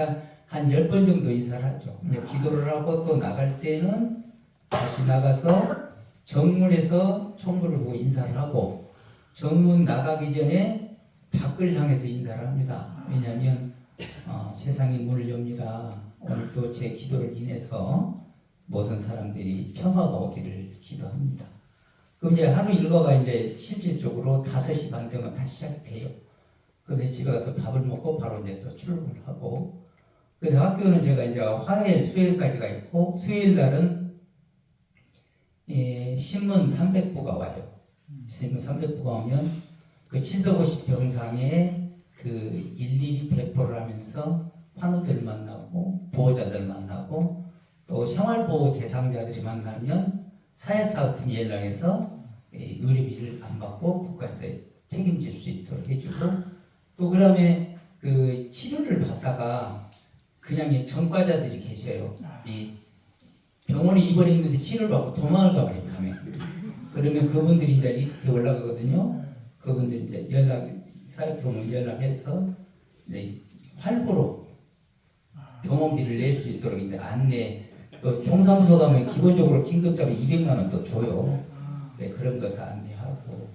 M: 한 10번 정도 인사를 하죠. 이제 기도를 하고 또 나갈 때는 다시 나가서 정문에서 총무를 보고 인사를 하고 정문 나가기 전에 밖을 향해서 인사를 합니다. 왜냐하면 세상이 문을 엽니다. 오늘 또 제 기도를 인해서 모든 사람들이 평화가 오기를 기도합니다. 그럼 이제 하루 일과가 이제 실질적으로 5시 반 되면 다시 시작이 돼요. 그래서 집에 가서 밥을 먹고 바로 이제 또 출근을 하고 그래서 학교는 제가 이제 화요일, 수요일까지가 있고 수요일 날은 신문 300부가 와요. 신문 300부가 오면 그 750병상에 그 일일이 배포를 하면서 환우들 만나고 보호자들 만나고 또 생활보호 대상자들이 만나면 사회사업팀 연락해서 의료비를 안 받고 국가에서 책임질 수 있도록 해주고 또 그다음에 그 치료를 받다가 그냥 전과자들이 계셔요. 이 병원에 입원했는데 치료를 받고 도망을 가버려요. 그러면 그분들이 이제 리스트에 올라가거든요. 그분들이 이제 사회통을 연락해서 이제 활보로 병원비를 낼 수 있도록 이제 안내. 또 동사무소 가면 기본적으로 긴급자료 200만 원 또 줘요. 네, 그런 거 다 안내하고.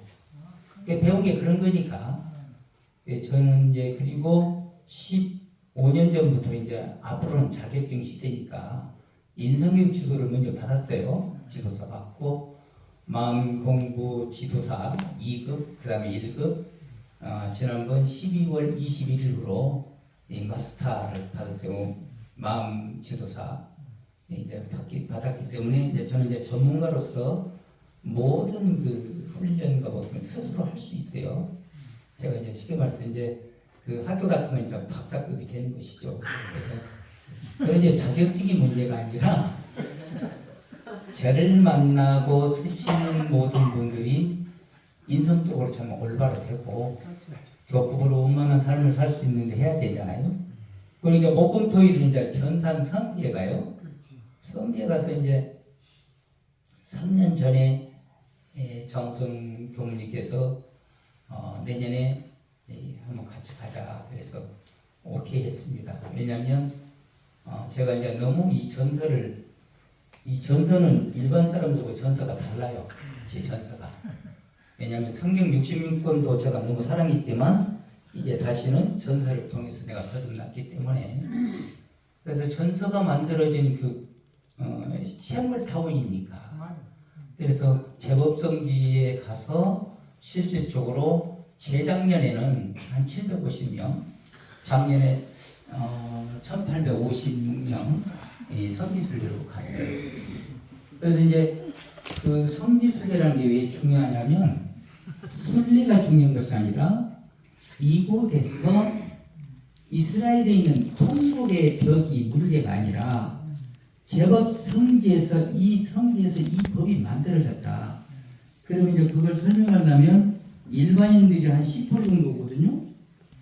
M: 배운 게 그런 거니까. 네, 저는 이제 그리고 15년 전부터 이제 앞으로는 자격증 시대니까 인성교육 지도를 먼저 받았어요. 지도사 받고 마음공부 지도사 2급, 그 다음에 1급. 지난번 12월 21일부로 마스터를 받았어요. 마음 지도사. 이제 받았기 때문에 이제 저는 이제 전문가로서 모든 그 훈련과 모든 걸 스스로 할 수 있어요. 제가 이제 쉽게 말해서 이제 그 학교 같으면 이제 박사급이 되는 것이죠. 그래서 그런 이제 자격증이 문제가 아니라 저를 만나고 스치는 모든 분들이 인성적으로 참 올바로 되고 교법으로 원만한 삶을 살 수 있는데 해야 되잖아요. 그러니까 목금토일은 이제 견상성제가요. 성지에 가서 이제 3년 전에 정성 교무님께서 내년에 한번 같이 가자 그래서 오케이 했습니다. 왜냐하면 제가 이제 너무 이 전설을 이 전서는 일반 사람들과 전서가 달라요. 제 전서가. 왜냐하면 성경 66권도 제가 너무 사랑했지만 이제 다시는 전서를 통해서 내가 거듭났기 때문에 그래서 전서가 만들어진 그 식물타운입니까? 그래서 제법성지에 가서 실질적으로 재작년에는 한 750명, 작년에 1856명 성지순례로 갔어요. 그래서 이제 그 성지순례라는 게 왜 중요하냐면 순례가 중요한 것이 아니라 이곳에서 이스라엘에 있는 통곡의 벽이 문제가 아니라 제법 성지에서 이 법이 만들어졌다. 그러면 이제 그걸 설명하려면 일반인들이 한 10% 정도거든요.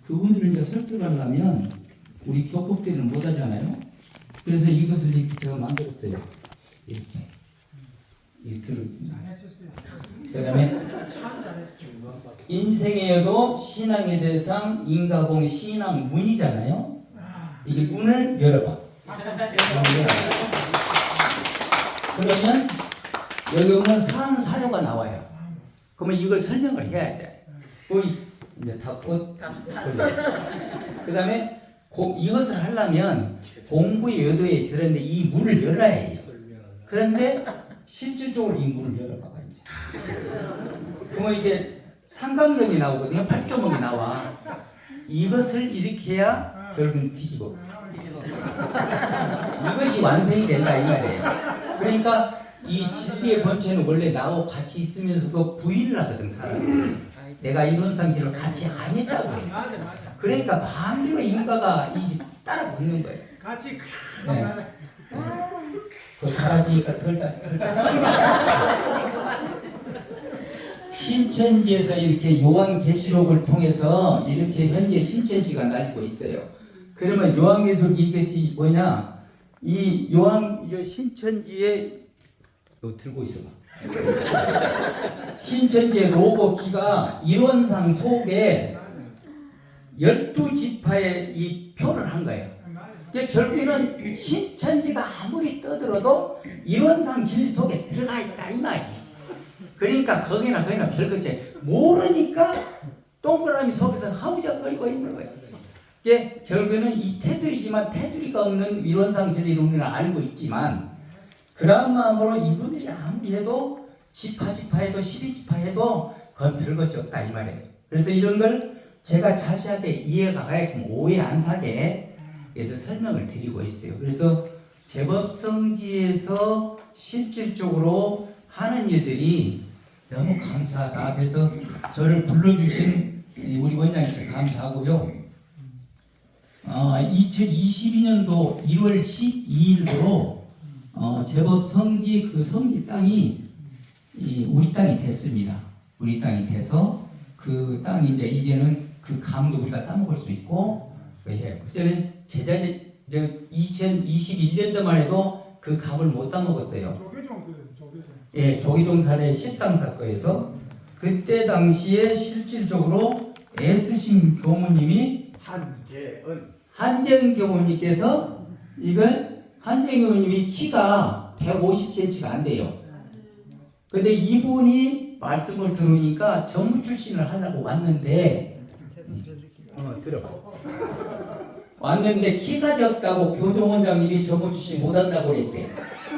M: 그분들을 이제 설득하려면 우리 교법대는 못 하잖아요. 그래서 이것을 이렇게 제가 만들었어요. 이렇게 들었습니다. 그다음에 인생에도 신앙의 대상 인가공 신앙 문이잖아요. 이게 문을 열어봐. 그러면 여기 오면 사료가 나와요. 그러면 이걸 설명을 해야 돼. 이제 닫고 그 다음에 이것을 하려면 공부의 여도에 들었는데 이 문을 열어야 해요. 그런데 실질적으로 이 문을 열어봐봐 이제. 그러면 이게 삼각형이 나오거든요. 8.5이 나와. 이것을 이렇게 해야 결국은 뒤집어. 이것이 완성이 된다 이 말이에요. 그러니까 이 진리의 본체는 원래 나하고 같이 있으면서도 부인을 하거든 사람이. 내가 이런 상태를 같이 안 했다고 해요. 그러니까 반대로 인가가 따라 붙는 거예요.
B: 같이
M: 네. 그 가라지니까 신천지에서 이렇게 요한계시록을 통해서 이렇게 현재 신천지가 날리고 있어요. 그러면 요한계시록 이것이 뭐냐? 이 신천지의 들고 있어봐. 신천지의 로고 키가 이론상 속에 12지파의 이 표를 한 거예요. 결국에는 신천지가 아무리 떠들어도 이론상 질 속에 들어가 있다 이 말이에요. 그러니까 거기나 별것째 모르니까 동그라미 속에서 하우적거리고 있는 거예요. 결국에는 이 테두리지만 테두리가 없는 이론상 진리 이론을 알고 있지만 그런 마음으로 이분들이 아무리 해도 지파해도 12지파해도 그건 별것이 없다 이 말이에요. 그래서 이런 걸 제가 자세하게 이해가 가게끔 오해 안 사게 그래서 설명을 드리고 있어요. 그래서 제법성지에서 실질적으로 하는 일들이 너무 감사하다. 그래서 저를 불러주신 우리 원장님께 감사하고요. 2022년도 1월 12일부로 제법 성지 그 성지 땅이 우리 땅이 됐습니다. 우리 땅이 돼서 그 땅이 이제는 그 감도 우리가 따먹을 수 있고 해요. 그때는 2021년도만 해도 그 감을 못 따먹었어요. 예, 조계종 사례 실상 사건에서 그때 당시에 실질적으로 애쓰신 교무님이 한재은 교무님께서 이걸 한재은 교무님이 키가 150cm가 안 돼요. 근데 이분이 말씀을 들으니까 전무 출신을 하려고 왔는데 왔는데 키가 적다고 교정원장님이 전무 출신 못한다고 그랬대.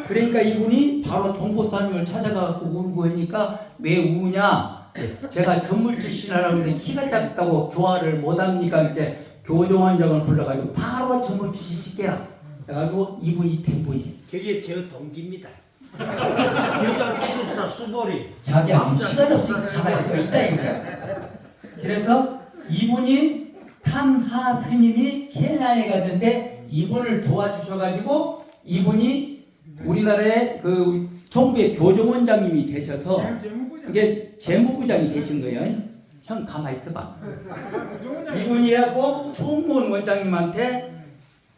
M: 그러니까 이분이 바로 종보사님을 찾아가고 울고 하니까 왜 우냐? 제가 전무 출신이라고 하는데 키가 작다고 교화를 못합니까? 이제 교정원장을 불러가지고 바로 전무 출신 시켜라. 그래가지고 이분이 된 분이에요.
I: 그게 저 동기입니다. 교장 기술사 수보리.
M: 자기야 지금 시간 없으니까 가만히 있다니까. 그래서 이분이 탄하 스님이 케냐에 갔는데 이분을 도와주셔가지고 이분이 우리나라의 그 정부의 교정원장님이 되셔서 이게 재무부장이 되신 거예요. 형 가만히 있어봐. 이분이하고 총무원 원장님한테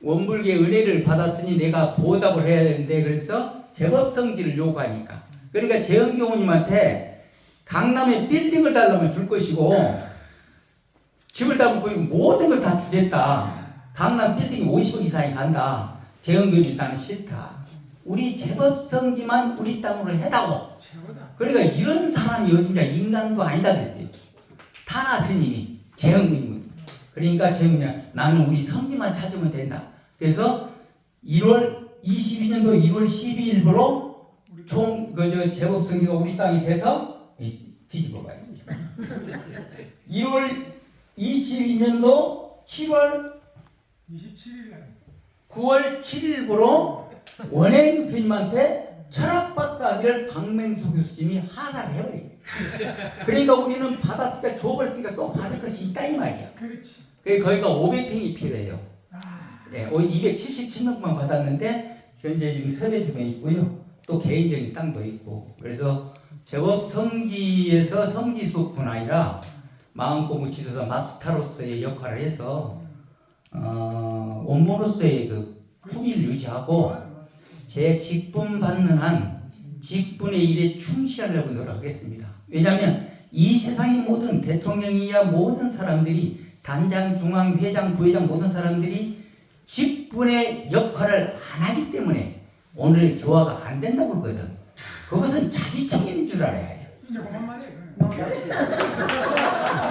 M: 원불교의 은혜를 받았으니 내가 보답을 해야 되는데 그래서 제법성지를 요구하니까 그러니까 재은교우님한테 강남에 빌딩을 달라면 줄 것이고 집을 담고 모든 걸 다 주겠다. 강남 빌딩이 50억 이상이 간다. 재은교우님 나는 싫다. 우리 제법 성지만 우리 땅으로 해다오.
B: 최고다.
M: 그러니까 이런 사람이 어딘가 인간도 아니다 그랬대요. 타나 스님이 재흥님은. 그러니까 재흥이야 나는 우리 성지만 찾으면 된다. 그래서 22년도 1월 12일부로 총 그 제법 성지가 우리 땅이 돼서 뒤집어 봐야지. 1월 22년도 7월
B: 27일 날
M: 9월 7일부로 원행 스님한테 철학 박사학위를 박맹수 교수님이 하사를 해버려. 그러니까 우리는 받았으니까 줘버렸으니까 또 받을 것이 있다 이 말이야.
B: 그렇지.
M: 그래서 거기가 500평이 필요해요. 네, 277명만 받았는데 현재 지금 섭외되어 있고요. 또 개인적인 땅도 있고. 그래서 제법 성지에서 성지수뿐 아니라 마음공부 지도자 마스터로서의 역할을 해서 원모로서의 그 품위를 유지하고 제 직분 받는 한 직분의 일에 충실하려고 노력하겠습니다. 왜냐하면 이 세상의 모든 대통령이야 모든 사람들이 단장, 중앙, 회장, 부회장 모든 사람들이 직분의 역할을 안 하기 때문에 오늘의 교화가 안 된다고 그러거든. 그것은 자기 책임인 줄 알아야 해요.
B: 이제 그만 말해.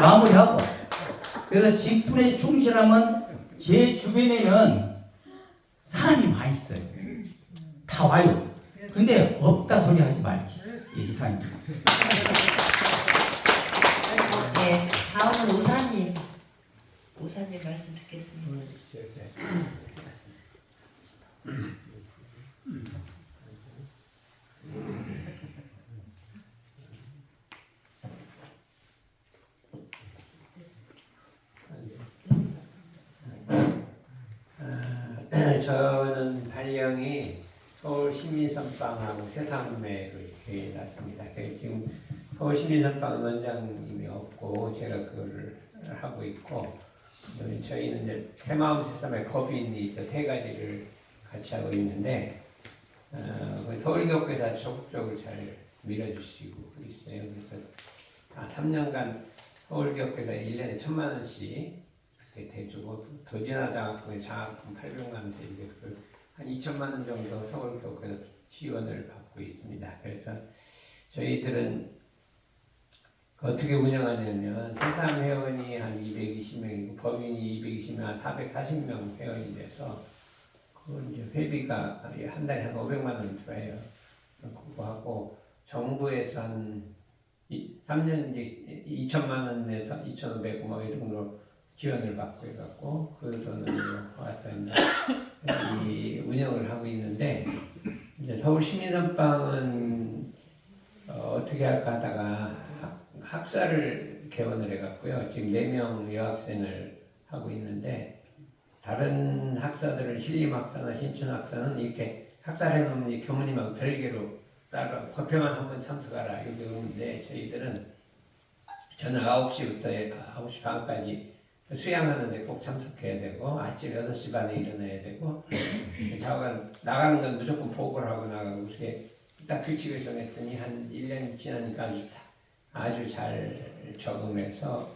M: 마무리하고. 그래서 직분에 충실하면 제 주변에는 사람이 많이 있어요. 다 와요. 근데 없다 소리 하지 말기. 예, 이상입니다.
A: 네, 다음은 우사님. 우사님 말씀 듣겠습니다.
N: 저는 발령이 서울 시민선방하고 세상매로 이렇게 났습니다. 지금 서울 시민선방 원장님이 없고 제가 그거를 하고 있고 저희는 이제 새마음 새삼의 법인이 있어 세 가지를 같이 하고 있는데 서울교회에서 적극적으로 잘 밀어주시고 있어요. 그래서 3년간 서울교회에서 1년에 1,000만 원씩 대주고 도진화장학금에 장학금 800만 원 대주고 한 2천만 원 정도 서울교회에서 지원을 받고 있습니다. 그래서 저희들은 어떻게 운영하냐면 세상 회원이 한 220명이고 법인이 220명, 한 440명 회원이 돼서 그 이제 회비가 한 달에 한 500만 원 들어요. 그거 하고 정부에서 한 3년 이제 2천만 원에서 2,500만 원 이런 거 지원을 받고 해갖고 그 돈을 와서 이 운영을 하고 있는데 이제 서울 시민선방은 어떻게 할까 하다가 학사를 개원을 해갖고요. 지금 4명 여학생을 하고 있는데 다른 학사들은 신림학사나 신춘학사는 이렇게 학사를 해놓으면 교무님하고 별개로 따로 법회만 한번 참석하라 이렇게 그러는데 저희들은 저는 9시부터 9시 반까지 수양하는데 꼭 참석해야 되고 아침 6시 반에 일어나야 되고 자관 나가는 건 무조건 보고를 하고 나가고 이렇게 딱 규칙을 정했더니 한 1년 지나니까 아주 잘 적응해서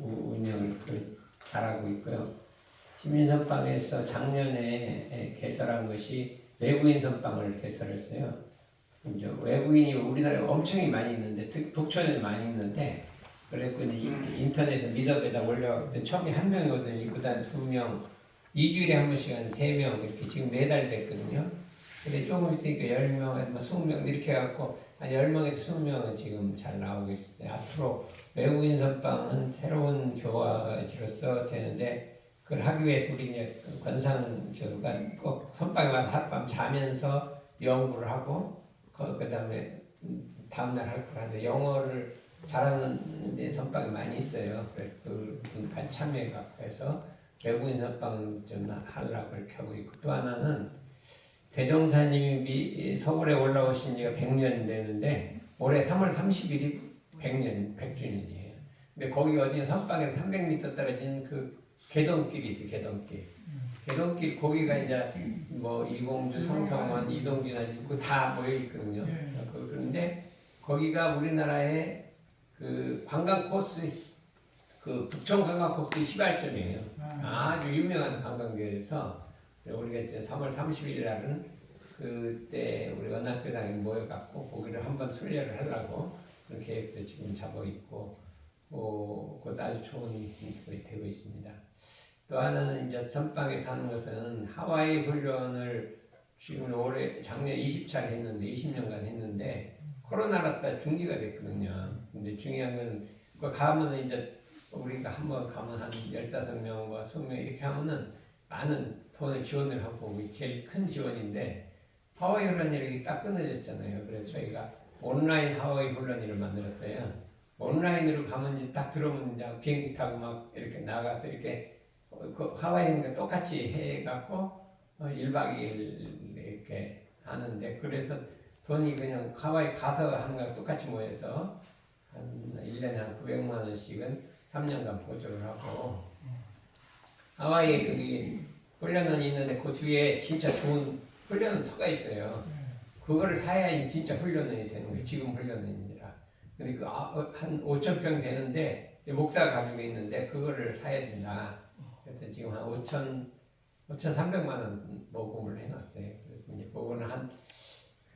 N: 운영을 잘하고 있고요. 시민선방에서 작년에 개설한 것이 외국인 선방을 개설했어요. 이제 외국인이 우리나라에 엄청 많이 있는데 북촌에 많이 있는데 그래서 인터넷에 미더에다 올려왔더니 처음에 1명이거든요. 그 다음 2명, 2주일에 한 번씩 한 3명 이렇게 지금 4달 됐거든요. 근데 조금 있으니까 10명, 20명 이렇게 해갖고 한 10명에서 20명은 지금 잘 나오고 있습니다. 앞으로 외국인 선방은 새로운 교화지로서 되는데 그걸 하기 위해서 우리 이제 권상 교수가 꼭 선방에 와서 하룻밤 자면서 연구를 하고 그 다음에 다음날 할 거라는데 영어를 잘하는 선방이 많이 있어요. 그래서 그분까지 참여해갖고 해서 외국인 선방 좀 하려고 이렇게 하고 있고 또 하나는 대종사님이 서울에 올라오신 지가 100년 되는데 올해 3월 30일이 100주년이에요. 근데 거기 어디 선방에서 300m 떨어진 그 개동길이 있어요. 개동길 거기가 이제 뭐 이공주, 성성원, 이동준하고 그 다 모여 있거든요. 그런데 거기가 우리나라의 그 관광 코스 그 북촌 관광 코스 시발점이에요. 아주 유명한 관광지에서 우리가 이제 3월 30일 날은 그때 우리 언학교당에 모여갖고 거기를 한번 순례를 하려고 그런 계획도 지금 잡고 있고 그것도 아주 좋은 게 되고 있습니다. 또 하나는 이제 전방에 가는 것은 하와이 훈련을 지금 올해 작년 20차례 했는데 20년간 했는데 코로나로 다 중지가 됐거든요. 근데 중요한 건 그 가면 이제 우리가 한번 가면 한 15명, 뭐 20명 이렇게 하면은 많은 돈을 지원을 하고 제일 큰 지원인데 하와이 훈련이 딱 끊어졌잖아요. 그래서 저희가 온라인 하와이 훈련을 만들었어요. 온라인으로 가면 이제 딱 들어오면 이제 비행기 타고 막 이렇게 나가서 이렇게 그 하와이인과 똑같이 해갖고 1박 2일 이렇게 하는데 그래서 돈이 그냥 하와이 가서 하는 거랑 똑같이 모여서 한 1년에 한 900만 원씩은 3년간 보조를 하고 하와이에 거기 훈련원이 있는데 그 뒤에 진짜 좋은 훈련원 터가 있어요. 그거를 사야 진짜 훈련원이 되는 거예요. 지금 훈련원이라. 근데 그 한 5,000평 되는데 목사가 가지고 있는데 그거를 사야 된다. 그래서 지금 한 5,300만 원 모금을 해놨어요. 그래서 이제 그거는 한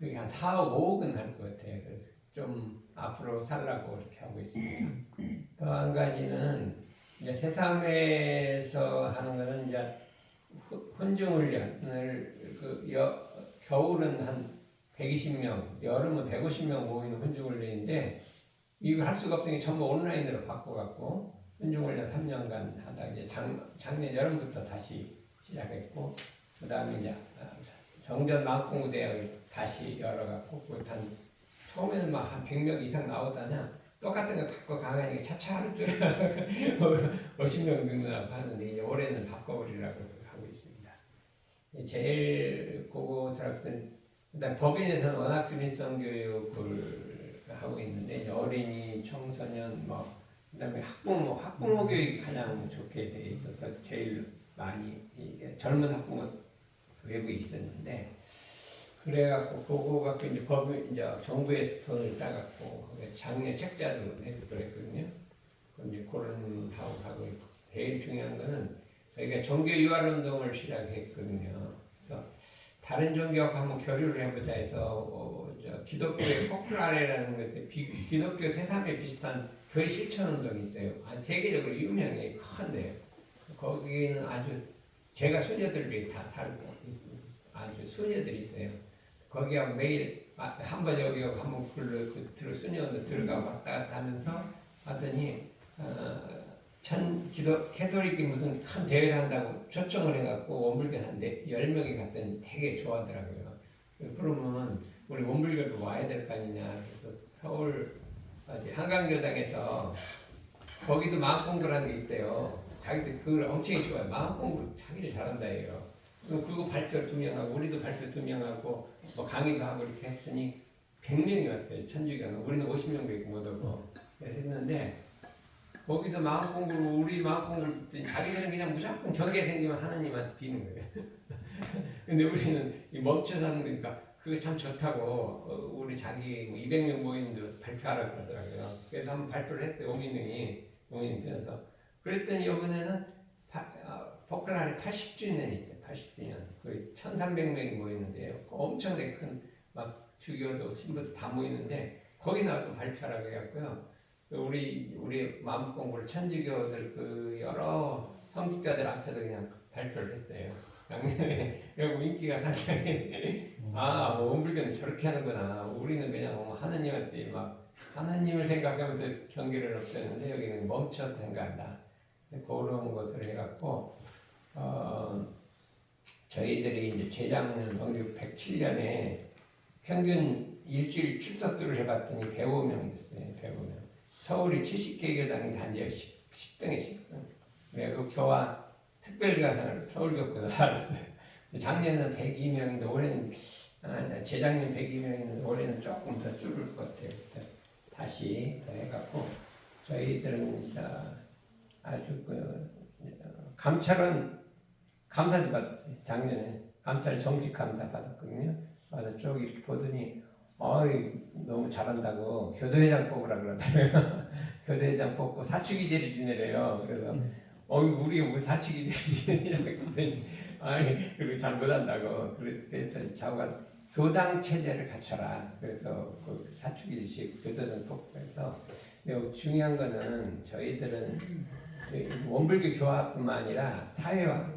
N: 4억 5억은 할 것 같아요. 그래서 좀 앞으로 살라고 이렇게 하고 있습니다. 또 한 가지는 이제 새삼에서 하는 거는 이제 혼중훈련을 겨울은 한 120명, 여름은 150명 모이는 혼중훈련인데 이걸 할 수가 없으니 전부 온라인으로 바꿔갖고 혼중훈련 3년간 하다 이제 작년 여름부터 다시 시작했고 그 다음에 이제 정전 마음공부대학을 다시 열어갖고 한 처음에는 막 한 100명 이상 나오다냐 똑같은 거 갖고 가가니까 차차 하루 종일 50명 넣는다고 하는데 이제 올해는 바꿔버리라고 하고 있습니다. 제일 그거 들었던 일단 법인에서는 워낙 주민성 교육을 하고 있는데 이제 어린이, 청소년 뭐 그다음에 학부모 교육이 가장 좋게 돼 있어서 제일 많이 젊은 학부모 외국에 있었는데 그래갖고 그거 갖고 이제 법인 이제 정부에서 돈을 따갖고 작년 책자로 해서 그랬거든요. 이제 그런 하고 있고 제일 중요한 거는 저희가 종교 유활 운동을 시작했거든요. 그래서 다른 종교하고 한번 교류를 해보자 해서 기독교의 포플라레라는 것에 기독교 새삼에 비슷한 교회 실천 운동이 있어요. 세계적으로 유명해 큰데요. 거기는 아주 제가 수녀들이 다 살고 아주 수녀들이 있어요. 거기하고 매일 한 번 여기 한번 들어 수녀들 들어가고 왔다 갔다 하면서 하더니 캐톨릭이 무슨 큰 대회를 한다고 초청을 해갖고 원불교 한데 10명이 갔더니 되게 좋아하더라고요. 그러면 우리 원불교도 와야 될 거 아니냐. 그래서 서울 한강교당에서 거기도 마음공부라는 게 있대요. 자기들 그걸 엄청 좋아해요. 마음공부 자기들 잘한다 해요. 그거 발표 2명하고 우리도 발표 2명하고 뭐 강의도 하고 이렇게 했으니 100명이 왔어요. 천주교는 우리는 50명밖에 못 오고 했는데 거기서 마음공부를 우리 마음공부를 듣더니 자기들은 그냥 무조건 경계 생기면 하나님한테 비는 거예요. 근데 우리는 멈춰 사는 거니까 그게 참 좋다고 우리 자기 200명 모이는데 발표하라고 그러더라고요. 그래서 한번 발표를 했대요. 오민능이 그래서 그랬더니 이번에는 포클라레 80주년이 있대요. 80주년. 거의 1,300명이 모이는데요. 엄청나게 큰 막 주교도 신부도 다 모이는데 거기 나와서 발표하라고 해갖고요. 우리 마음 공부를 천주교들 그 여러 성직자들 앞에서 그냥 발표를 했어요. 작년에 그리고 인기가 상당히 원불교는 저렇게 하는구나. 우리는 그냥 하나님한테 막 하나님을 생각하면서 경계를 없애는데 여기는 멈춰서 생각한다. 그런 것을 해갖고 저희들이 이제 재작년 107년에 평균 일주일 출석들을 해봤더니 105명 됐어요. 105명. 서울이 70개 교당이 단지에 10등에 10등. 그리고 교화 특별가상을 서울교보다 받았어요. 작년은 102명인데 올해는 재작년 102명인데 올해는 조금 더 줄을 것 같아요. 다시 더 해갖고 저희들은 아주 감찰은 감사도 받았어요. 작년에 감찰 정식 감사 받았거든요. 쭉 이렇게 보더니 너무 잘한다고 교도회장 뽑으라 그러더라고요. 교도회장 뽑고 사축이제를 지내래요. 그래서 우리가 뭐 사축이제를 지내냐고 했더니 그리고 잘 못한다고 그래서 자기가 교당 체제를 갖춰라. 그래서 그 사축일식 교도전 폭포에서 매우 중요한 거는 저희들은 원불교 교화뿐만 아니라 사회화,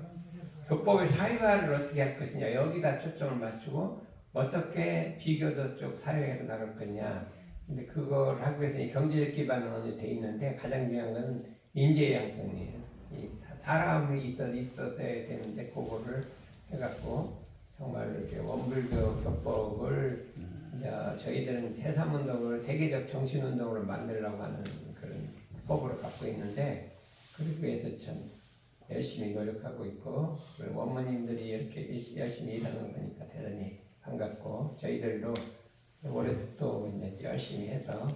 N: 교법의 사회화를 어떻게 할 것이냐 여기다 초점을 맞추고 어떻게 비교도 쪽 사회로 나갈 거냐. 근데 그걸 하기 위해서 경제적 기반은 어느 돼 있는데 가장 중요한 건 인재 양성이에요. 이 사람이 있어서야 되는데 그거를 해갖고 정말 이렇게 원불교 교법을 이제 저희들은 새삼운동을 세계적 정신운동으로 만들려고 하는 그런 법으로 갖고 있는데 그러기 위해서 참 열심히 노력하고 있고 원모님들이 이렇게 열심히 일하는 거니까 대단히 반갑고 저희들도 올해도 또 이제 열심히 해서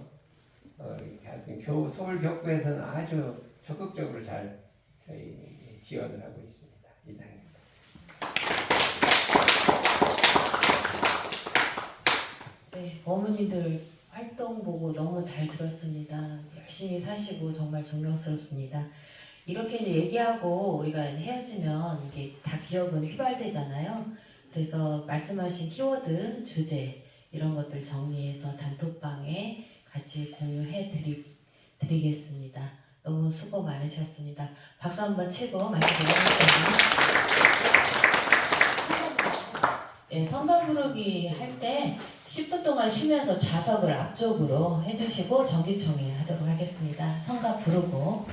N: 서울 교구에서는 아주 적극적으로 잘 저희 지원을 하고 있습니다. 이상입니다.
A: 네, 어머님들 활동 보고 너무 잘 들었습니다. 열심히 사시고 정말 존경스럽습니다. 이렇게 이제 얘기하고 우리가 헤어지면 이게 다 기억은 휘발되잖아요. 그래서 말씀하신 키워드, 주제 이런 것들 정리해서 단톡방에 같이 공유해 드리겠습니다. 너무 수고 많으셨습니다. 박수 한번 치고 말씀드리겠습니다. 네, 성가 부르기 할 때 10분 동안 쉬면서 좌석을 앞쪽으로 해주시고 정기총회 하도록 하겠습니다. 성가 부르고